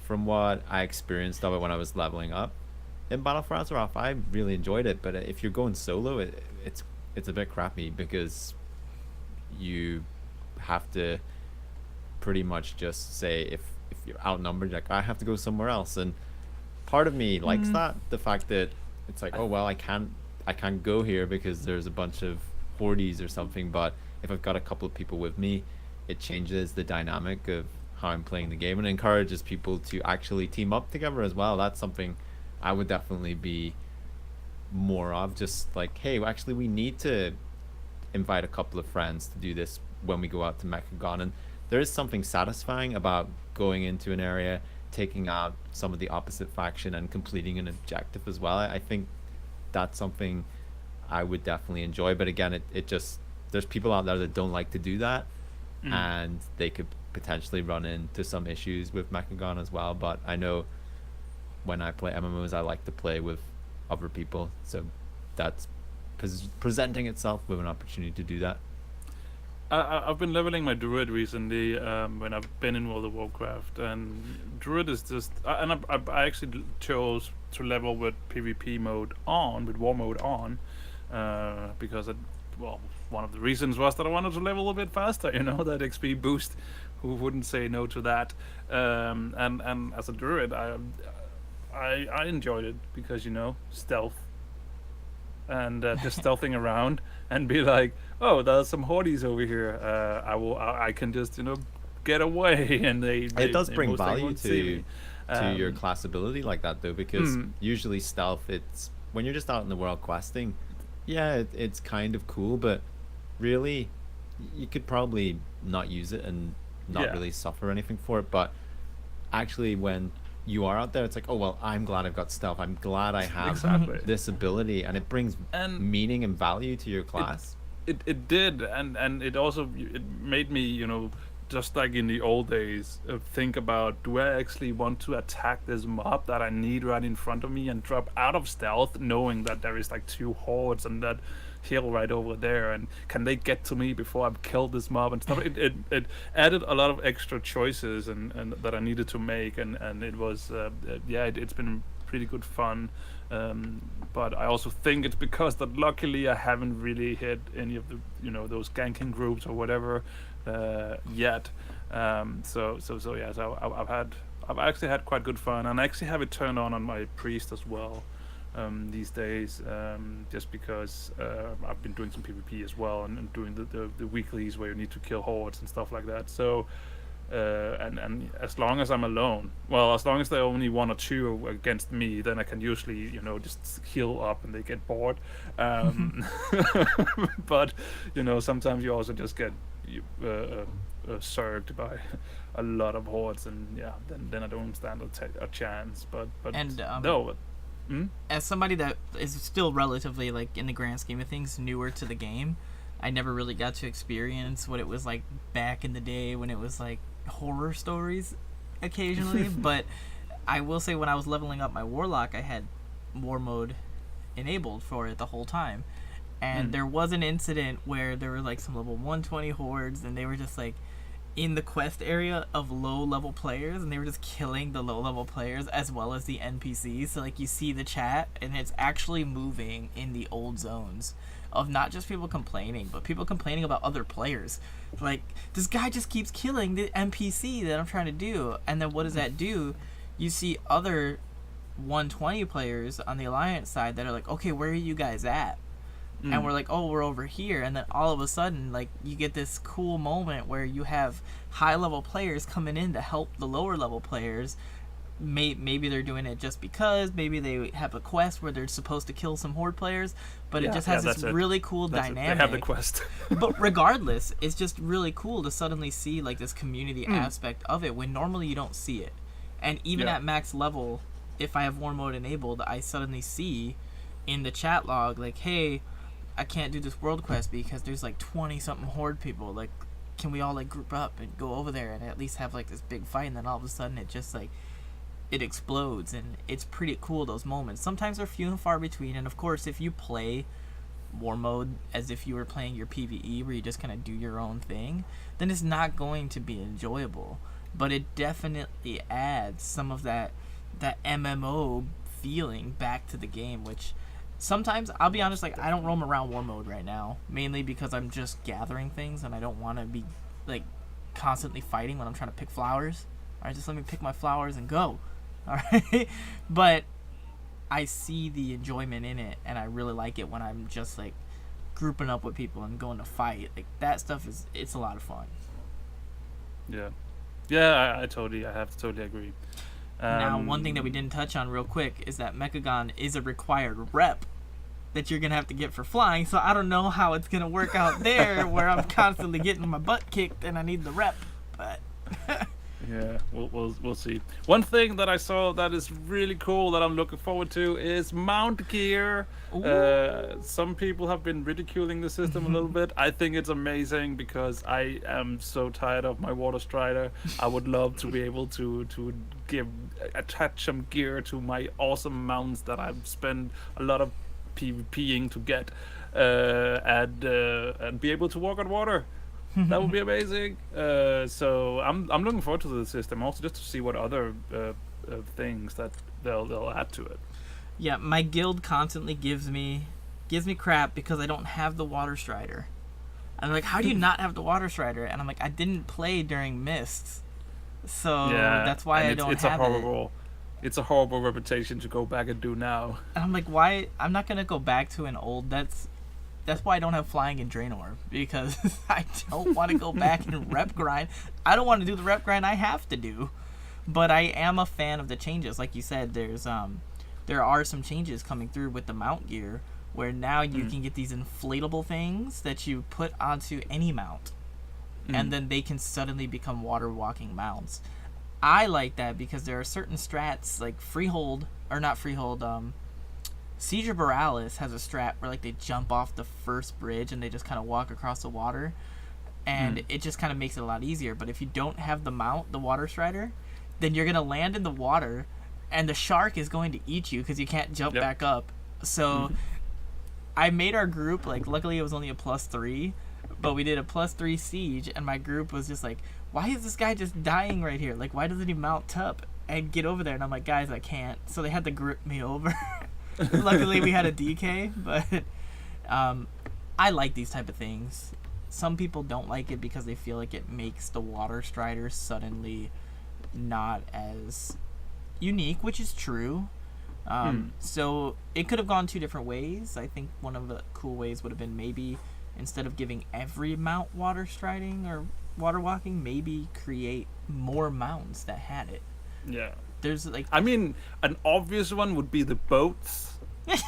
from what I experienced of it when I was leveling up in Battle for Azeroth, I really enjoyed it. But if you're going solo, it's a bit crappy, because you have to pretty much just say, if you're outnumbered, like, I have to go somewhere else. And part of me likes that, the fact that it's like, oh well, I can't go here because there's a bunch of hordes or something. But if I've got a couple of people with me, it changes the dynamic of how I'm playing the game and encourages people to actually team up together as well. That's something I would definitely be more of, just like, hey, actually we need to invite a couple of friends to do this when we go out to Mechagon, and there is something satisfying about going into an area, taking out some of the opposite faction and completing an objective as well. I think that's something I would definitely enjoy. But again, it just, there's people out there that don't like to do that, and they could potentially run into some issues with Mechagon as well. But I know when I play MMOs, I like to play with other people, so that's presenting itself with an opportunity to do that. I've been leveling my druid recently when I've been in World of Warcraft, and druid is just, and I actually chose to level with PvP mode on, with war mode on, because one of the reasons was that I wanted to level a bit faster, you know, that XP boost. Who wouldn't say no to that? And as a druid, I enjoyed it because, you know, stealth. And just stealthing around and be like, oh, there's some hordes over here. I can just, you know, get away, and it does bring value won't see to me. your class ability like that, though, because usually stealth, it's when you're just out in the world questing, yeah, it's kind of cool, but really you could probably not use it and not really suffer anything for it. But actually, when you are out there, it's like, oh well, I'm glad I've got stealth, I'm glad I have this ability, and it brings meaning and value to your class. It did, and it also, it made me, you know, just like in the old days, think about, do I actually want to attack this mob that I need right in front of me and drop out of stealth, knowing that there is like 2 hordes and that hill right over there, and can they get to me before I've killed this mob and stuff. It added a lot of extra choices and that I needed to make, and it was it's been pretty good fun, but I also think it's because that luckily I haven't really hit any of the, you know, those ganking groups or whatever yet, so I've actually had quite good fun, and I actually have it turned on my priest as well these days, just because I've been doing some PvP as well, and doing the weeklies where you need to kill hordes and stuff like that. So and as long as I'm alone, well, as long as there are only 1 or 2 against me, then I can usually, you know, just heal up and they get bored. But you know, sometimes you also just get served by a lot of hordes, and then I don't stand a chance. But and no. As somebody that is still relatively, like, in the grand scheme of things, newer to the game, I never really got to experience what it was like back in the day when it was like horror stories occasionally. But I will say, when I was leveling up my warlock, I had war mode enabled for it the whole time, and there was an incident where there were like some level 120 hordes, and they were just like in the quest area of low level players, and they were just killing the low level players as well as the NPCs. So like, you see the chat, and it's actually moving in the old zones of not just people complaining, but people complaining about other players. Like, this guy just keeps killing the NPC that I'm trying to do. And then what does that do? You see other 120 players on the Alliance side that are like, okay, where are you guys at? And we're like, oh, we're over here. And then all of a sudden, like, you get this cool moment where you have high level players coming in to help the lower level players. Maybe they're doing it just because, maybe they have a quest where they're supposed to kill some horde players, but it just has this really cool dynamic. They have the quest. But regardless, it's just really cool to suddenly see like this community aspect of it when normally you don't see it. And even at max level, if I have war mode enabled, I suddenly see in the chat log like, hey, I can't do this world quest because there's like 20 something horde people, like, can we all like group up and go over there and at least have like this big fight? And then all of a sudden it just like, it explodes, and it's pretty cool, those moments. Sometimes they're few and far between, and of course if you play war mode as if you were playing your PvE where you just kind of do your own thing, then it's not going to be enjoyable. But it definitely adds some of that MMO feeling back to the game, which sometimes, I'll be honest, like, I don't roam around war mode right now, mainly because I'm just gathering things and I don't want to be like constantly fighting when I'm trying to pick flowers. Alright, just let me pick my flowers and go. Alright? But I see the enjoyment in it, and I really like it when I'm just like grouping up with people and going to fight. Like, that stuff it's a lot of fun. I have to totally agree. Now, one thing that we didn't touch on real quick is that Mechagon is a required rep. that you're gonna have to get for flying. So I don't know how it's gonna work out there, where I'm constantly getting my butt kicked and I need the rep. But Yeah, we'll see. One thing that I saw that is really cool that I'm looking forward to is mount gear. Some people have been ridiculing the system a little bit. I think it's amazing because I am so tired of my water strider. I would love to be able to attach some gear to my awesome mounts that I've spent a lot of PvPing to get, and be able to walk on water. That would be amazing. So I'm looking forward to the system also, just to see what other things that they'll add to it. yeah, my guild constantly gives me crap because I don't have the water strider. I'm like, how do you not have the water strider? And I'm like, I didn't play during Mists, so that's why I don't have it. It's a horrible reputation to go back and do now. And I'm like, why? I'm not gonna go back to an old. That's why I don't have flying in Draenor, because I don't want to go back and rep grind. I don't want to do the rep grind I have to do, but I am a fan of the changes. Like you said, there are some changes coming through with the mount gear, where now you can get these inflatable things that you put onto any mount, and then they can suddenly become water walking mounts. I like that because there are certain strats like Siege of Borealis has a strat where like they jump off the first bridge and they just kind of walk across the water, and it just kind of makes it a lot easier. But if you don't have the mount, the water strider, then you're gonna land in the water, and the shark is going to eat you because you can't jump back up. So I made our group, like, luckily it was only a +3, but we did a +3 siege, and my group was just like, why is this guy just dying right here? Like, why doesn't he mount up and get over there? And I'm like, guys, I can't. So they had to grip me over. Luckily we had a DK, but I like these type of things. Some people don't like it because they feel like it makes the water strider suddenly not as unique, which is true. So it could have gone two different ways. I think one of the cool ways would have been maybe instead of giving every mount water striding or water walking, maybe create more mounts that had it. Yeah. There's like, I mean, an obvious one would be the boats.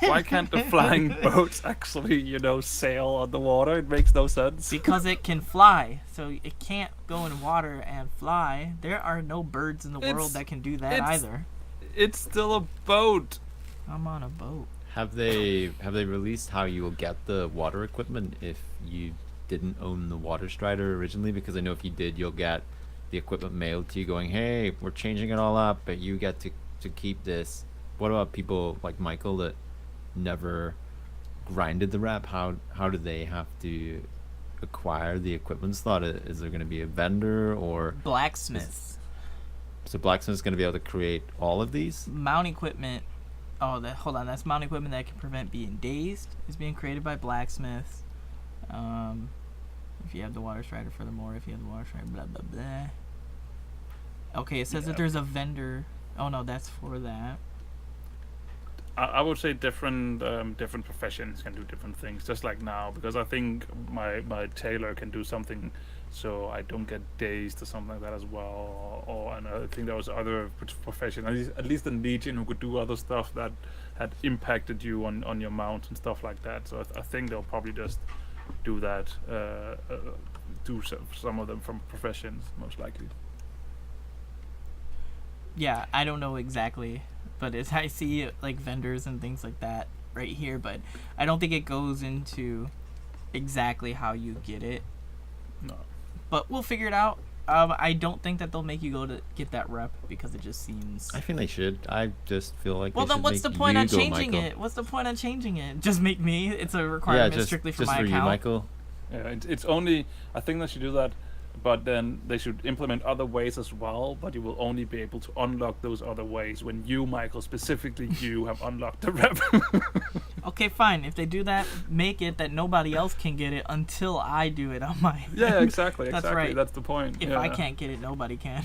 Why can't the flying boats actually, sail on the water? It makes no sense. because it can fly, so it can't go in water and fly. There are no birds in the world that can do that either. It's still a boat. I'm on a boat. Have they released how you will get the water equipment if you didn't own the water strider originally? Because I know if you did, you'll get the equipment mailed to you going, hey, we're changing it all up, but you get to keep this. What about people like Michael that never grinded the rep? How do they have to acquire the equipment slot? Is there going to be a vendor or Blacksmiths? So Blacksmith's going to be able to create all of these? Mount equipment. Oh, hold on. That's mount equipment that can prevent being dazed. Is being created by blacksmiths. If you have the water strider, furthermore, if you have the water strider, blah blah blah. Okay, it says that there's a vendor. Oh no, that's for that. I would say different professions can do different things, just like now, because I think my tailor can do something so I don't get dazed or something like that as well. And I think there was other professions, at least in Legion, who could do other stuff that had impacted you on your mount and stuff like that. So I think they'll probably just do that, do some of them from professions, most likely. Yeah, I don't know exactly, but I see like vendors and things like that right here, but I don't think it goes into exactly how you get it. No. But we'll figure it out. I don't think that they'll make you go to get that rep because it just seems. I think they should. I just feel like. Well, they then what's should the point make on you go, changing Michael. it? What's the point on changing it? Just make me. It's a requirement strictly for just my for account. you, Michael. Yeah, it's only. I think they should do that, but then they should implement other ways as well. But you will only be able to unlock those other ways when you, Michael, specifically you, have unlocked the rep. Okay, fine. If they do that, make it that nobody else can get it until I do it on my. Yeah, exactly. That's exactly. right. That's the point. If yeah. I can't get it, nobody can.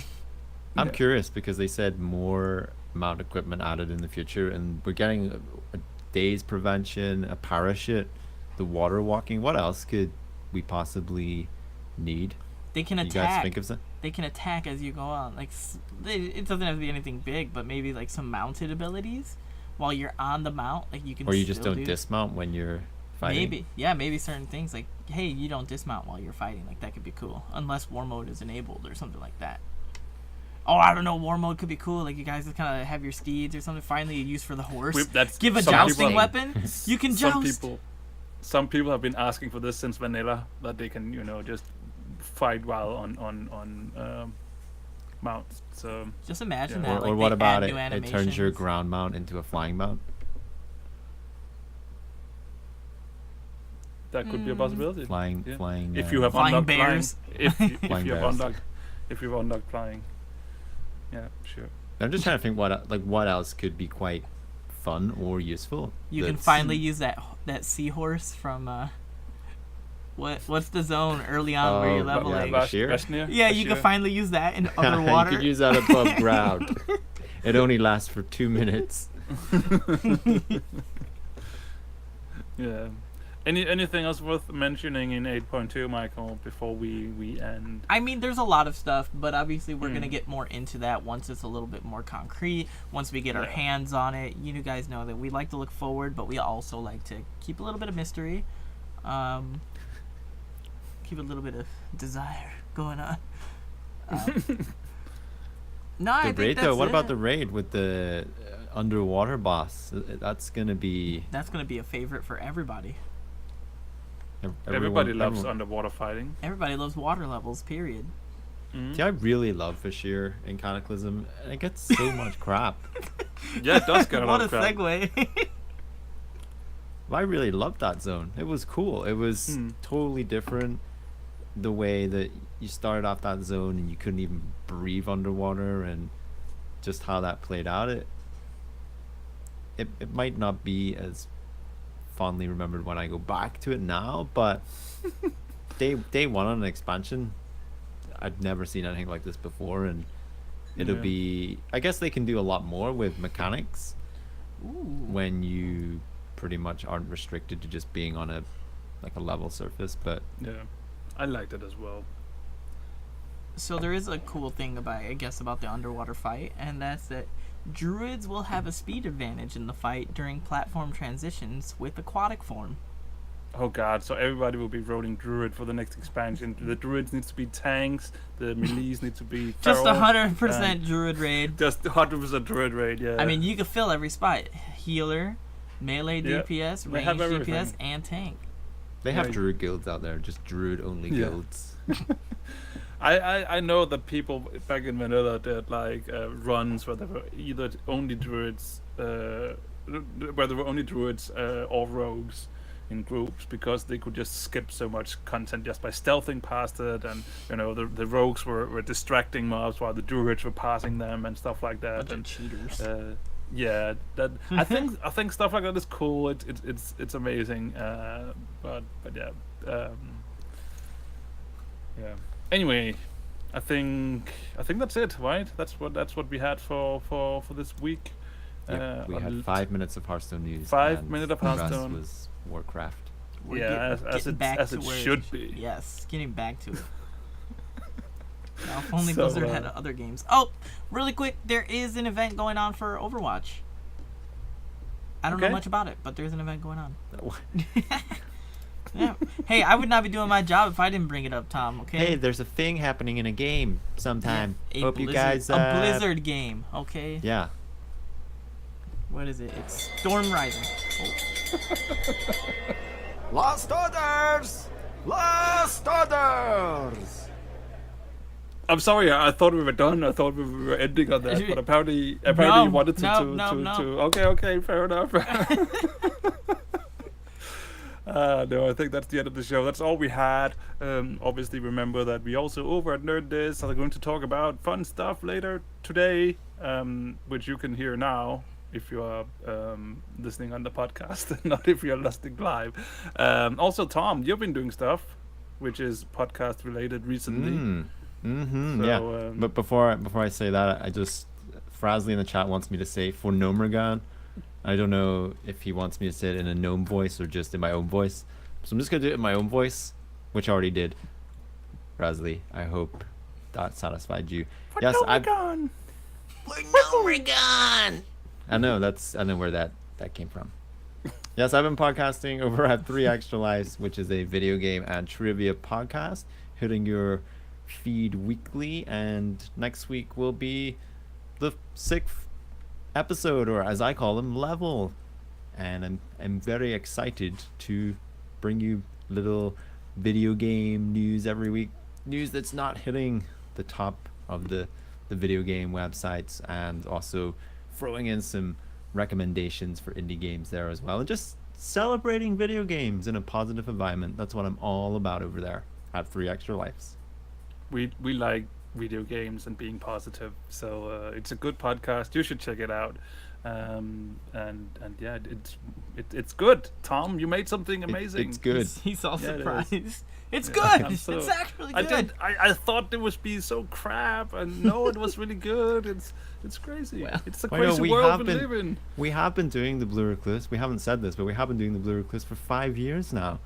I'm Yeah. curious because they said more mount equipment added in the future, and we're getting a daze prevention, a parachute, the water walking. What else could we possibly need? They can You guys attack. think of that? They can attack as you go on. Like it doesn't have to be anything big, but maybe like some mounted abilities while you're on the mount, like you can. Or you just still don't do, dismount when you're fighting. Maybe certain things like, hey, you don't dismount while you're fighting. Like that could be cool, unless war mode is enabled or something like that. Oh, I don't know. War mode could be cool. Like you guys just kind of have your steeds or something. Finally, use for the horse. Give a jousting weapon. You can joust. Some people have been asking for this since vanilla, that they can, just fight while on mounts. So just imagine yeah. that. Or like, what about it? it Turns your ground mount into a flying mount. That could be a possibility. Flying. If you have flying unlocked bears. flying, if Flying you have bears. if you've unlocked flying. Yeah, sure. I'm just trying to think what else could be quite fun or useful. You can finally use that seahorse from what's the zone early on where you're leveling? Yeah, you can finally use that in underwater. You could use that above ground. It only lasts for 2 minutes. Yeah. Anything else worth mentioning in 8.2, Michael, before we end? I mean, there's a lot of stuff, but obviously we're going to get more into that once it's a little bit more concrete, once we get our hands on it. You guys know that we like to look forward, but we also like to keep a little bit of mystery. Keep a little bit of desire going on. No, I think raid, that's though. What it. about the raid with the underwater boss? That's gonna be a favorite for everybody. Everybody loves underwater fighting. Everybody loves water levels, period. See, I really love Fashir in Cataclysm, and it gets so much crap. Yeah, it does get a lot of crap. What a segue. I really loved that zone. It was cool. It was totally different. The way that you started off that zone and you couldn't even breathe underwater, and just how that played out. It might not be as fondly remembered when I go back to it now, but day one on an expansion, I'd never seen anything like this before, and it'll be. I guess they can do a lot more with mechanics. When you pretty much aren't restricted to just being on a level surface, but yeah, I liked it as well. So there is a cool thing about the underwater fight, and that's that druids will have a speed advantage in the fight during platform transitions with aquatic form. Oh god, so everybody will be rolling druid for the next expansion. The druids need to be tanks, the melees need to be just feral, 100% druid raid. Just 100% druid raid, yeah. I mean, you could fill every spot. Healer, melee DPS, range DPS, and tank. they have druid guilds out there, just druid only guilds. I know that people back in vanilla did runs where there were either only druids, or rogues in groups, because they could just skip so much content just by stealthing past it, and the rogues were distracting mobs while the druids were passing them and stuff like that. Bunch of cheaters. Yeah, that I think stuff like that is cool. It's amazing. But yeah. Yeah. Anyway, I think that's it, right? That's what we had for this week. Yep, we had 5 minutes of Hearthstone news. 5 minutes of the rest Hearthstone. was Warcraft. As it should be. Yes, getting back to it. Now, if only So, Blizzard had other games. Oh, really quick, there is an event going on for Overwatch. I don't know much about it, but there's an event going on. Yeah. Hey, I would not be doing my job if I didn't bring it up, Tom. Okay. Hey, there's a thing happening in a game sometime. Hope you guys. A Blizzard game. Okay. Yeah. What is it? It's Storm Rising. Oh. Lost orders! Lost orders! I'm sorry, I thought we were done. I thought we were ending on that, but apparently you wanted to. Okay, fair enough. No, I think that's the end of the show. That's all we had. Obviously, remember that we also over at Nerd This are going to talk about fun stuff later today, which you can hear now if you are listening on the podcast, not if you're listening live. Also, Tom, you've been doing stuff which is podcast related recently. Mm-hmm. So, yeah. But before I say that, I just Frasley in the chat wants me to say for Nomergan. I don't know if he wants me to say it in a gnome voice or just in my own voice. So I'm just gonna do it in my own voice, which I already did. Frasley, I hope that satisfied you. For yes, Nomergan. For Nomergan! I know where that came from. Yes, I've been podcasting over at 3 Extra Lives, which is a video game and trivia podcast, hitting your feed weekly. And next week will be the 6th episode, or as I call them, level. And I'm very excited to bring you little video game news every week. News that's not hitting the top of the video game websites, and also throwing in some recommendations for indie games there as well, and just celebrating video games in a positive environment. That's what I'm all about over there at 3 Extra Lives. We like video games and being positive, so it's a good podcast. You should check it out. And yeah, it's good. Tom, you made something amazing. It's good. He's all Yeah, it surprised. is. It's Yeah, good. I'm so- It's actually good. I thought it would be so crap, and no, it was really good. It's crazy. Well, it's a Well, no, crazy we world have we been- live in. We have been doing the Blue Recluse. We haven't said this, but we have been doing the Blue Recluse for 5 years now.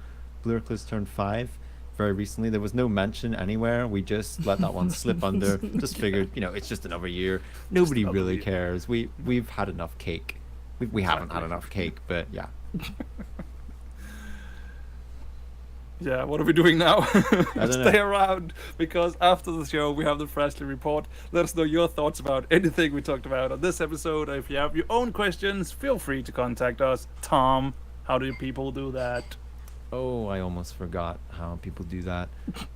Blue Recluse turned 5 very recently. There was no mention anywhere. We just let that one slip under. Just figured, it's just another year. Nobody another really year. cares. We've had enough cake. We haven't had enough cake, but yeah. Yeah, what are we doing now? don't Stay know. around, because after the show we have the Freshly Report. Let us know your thoughts about anything we talked about on this episode. If you have your own questions, feel free to contact us. Tom, how do people do that? Oh, I almost forgot how people do that.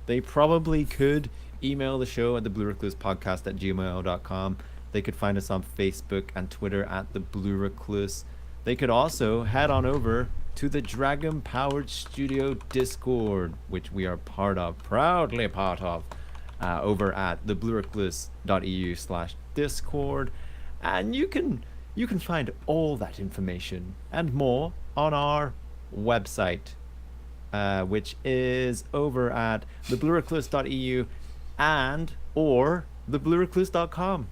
They probably could email the show at the Blue Recluse podcast at gmail.com. They could find us on Facebook and Twitter at the Blue Recluse. They could also head on over to the Dragon Powered Studio Discord, which we are proudly part of, over at thebluerecluse.eu/discord. And you can find all that information and more on our website, which is over at thebluerecluse.eu or thebluerecluse.com.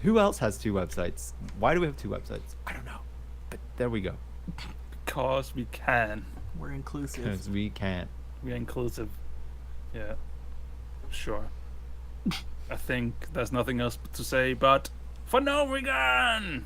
Who else has 2 websites? Why do we have 2 websites? I don't know. But there we go. Because we can. We're inclusive. Because we can't. We're inclusive. Yeah. Sure. I think there's nothing else to say, but for now we're gone!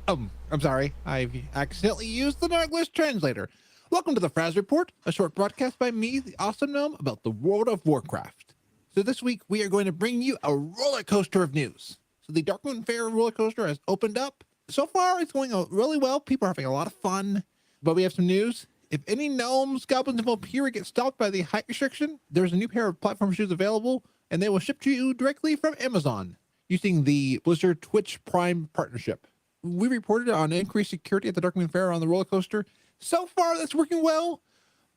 I'm sorry. I've accidentally used the English translator. Welcome to the Fraz Report, a short broadcast by me, the Awesome Gnome, about the World of Warcraft. So this week, we are going to bring you a roller coaster of news. So the Darkmoon Fair roller coaster has opened up. So far, it's going really well. People are having a lot of fun. But we have some news. If any gnomes, goblins, and Vampire get stopped by the height restriction, there's a new pair of platform shoes available, and they will ship to you directly from Amazon using the Blizzard Twitch Prime partnership. We reported on increased security at the Darkmoon Fair on the roller coaster. So far, that's working well.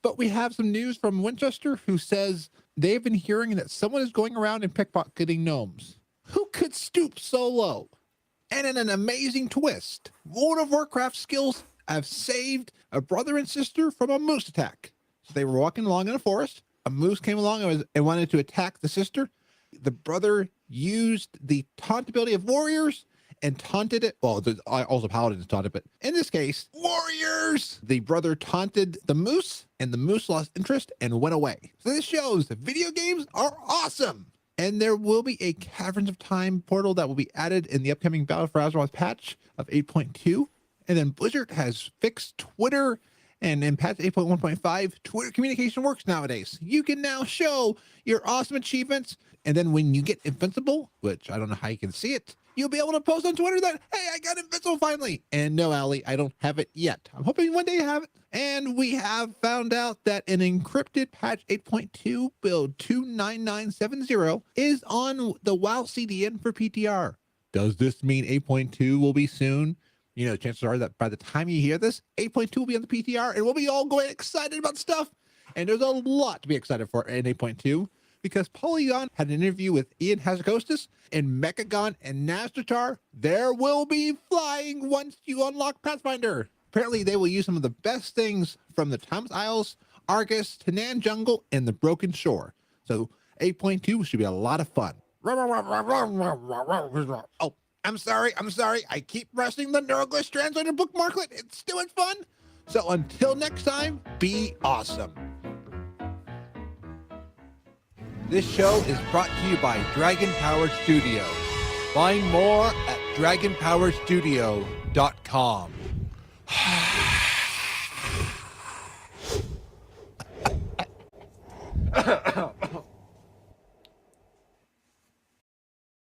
But we have some news from Winchester, who says they've been hearing that someone is going around and pickpocketing gnomes. Who could stoop so low? And in an amazing twist, World of Warcraft skills have saved a brother and sister from a moose attack. So they were walking along in a forest. A moose came along and wanted to attack the sister. The brother used the taunt ability of warriors and taunted it. Well, also paladins taunted, but in this case, warriors! The brother taunted the moose, and the moose lost interest and went away. So this shows that video games are awesome. And there will be a Caverns of Time portal that will be added in the upcoming Battle for Azeroth patch of 8.2. And then Blizzard has fixed Twitter, and in patch 8.1.5, Twitter communication works nowadays. You can now show your awesome achievements, and then when you get invincible, which I don't know how you can see it, you'll be able to post on Twitter that, hey, I got invincible finally. And no, Allie, I don't have it yet. I'm hoping one day you have it. And we have found out that an encrypted patch 8.2 build 29970 is on the WoW CDN for PTR. Does this mean 8.2 will be soon? You know, chances are that by the time you hear this, 8.2 will be on the PTR, and we'll be all going excited about stuff. And there's a lot to be excited for in 8.2, because Polygon had an interview with Ian Hazakostas, and Mechagon and Nazjatar, there will be flying once you unlock Pathfinder. Apparently, they will use some of the best things from the Thomas Isles, Argus, Tanan Jungle, and the Broken Shore. So 8.2 should be a lot of fun. Oh, I'm sorry. I keep pressing the Neuroglitch translator bookmarklet. It's doing fun. So until next time, be awesome. This show is brought to you by Dragon Power Studio. Find more at dragonpowerstudio.com.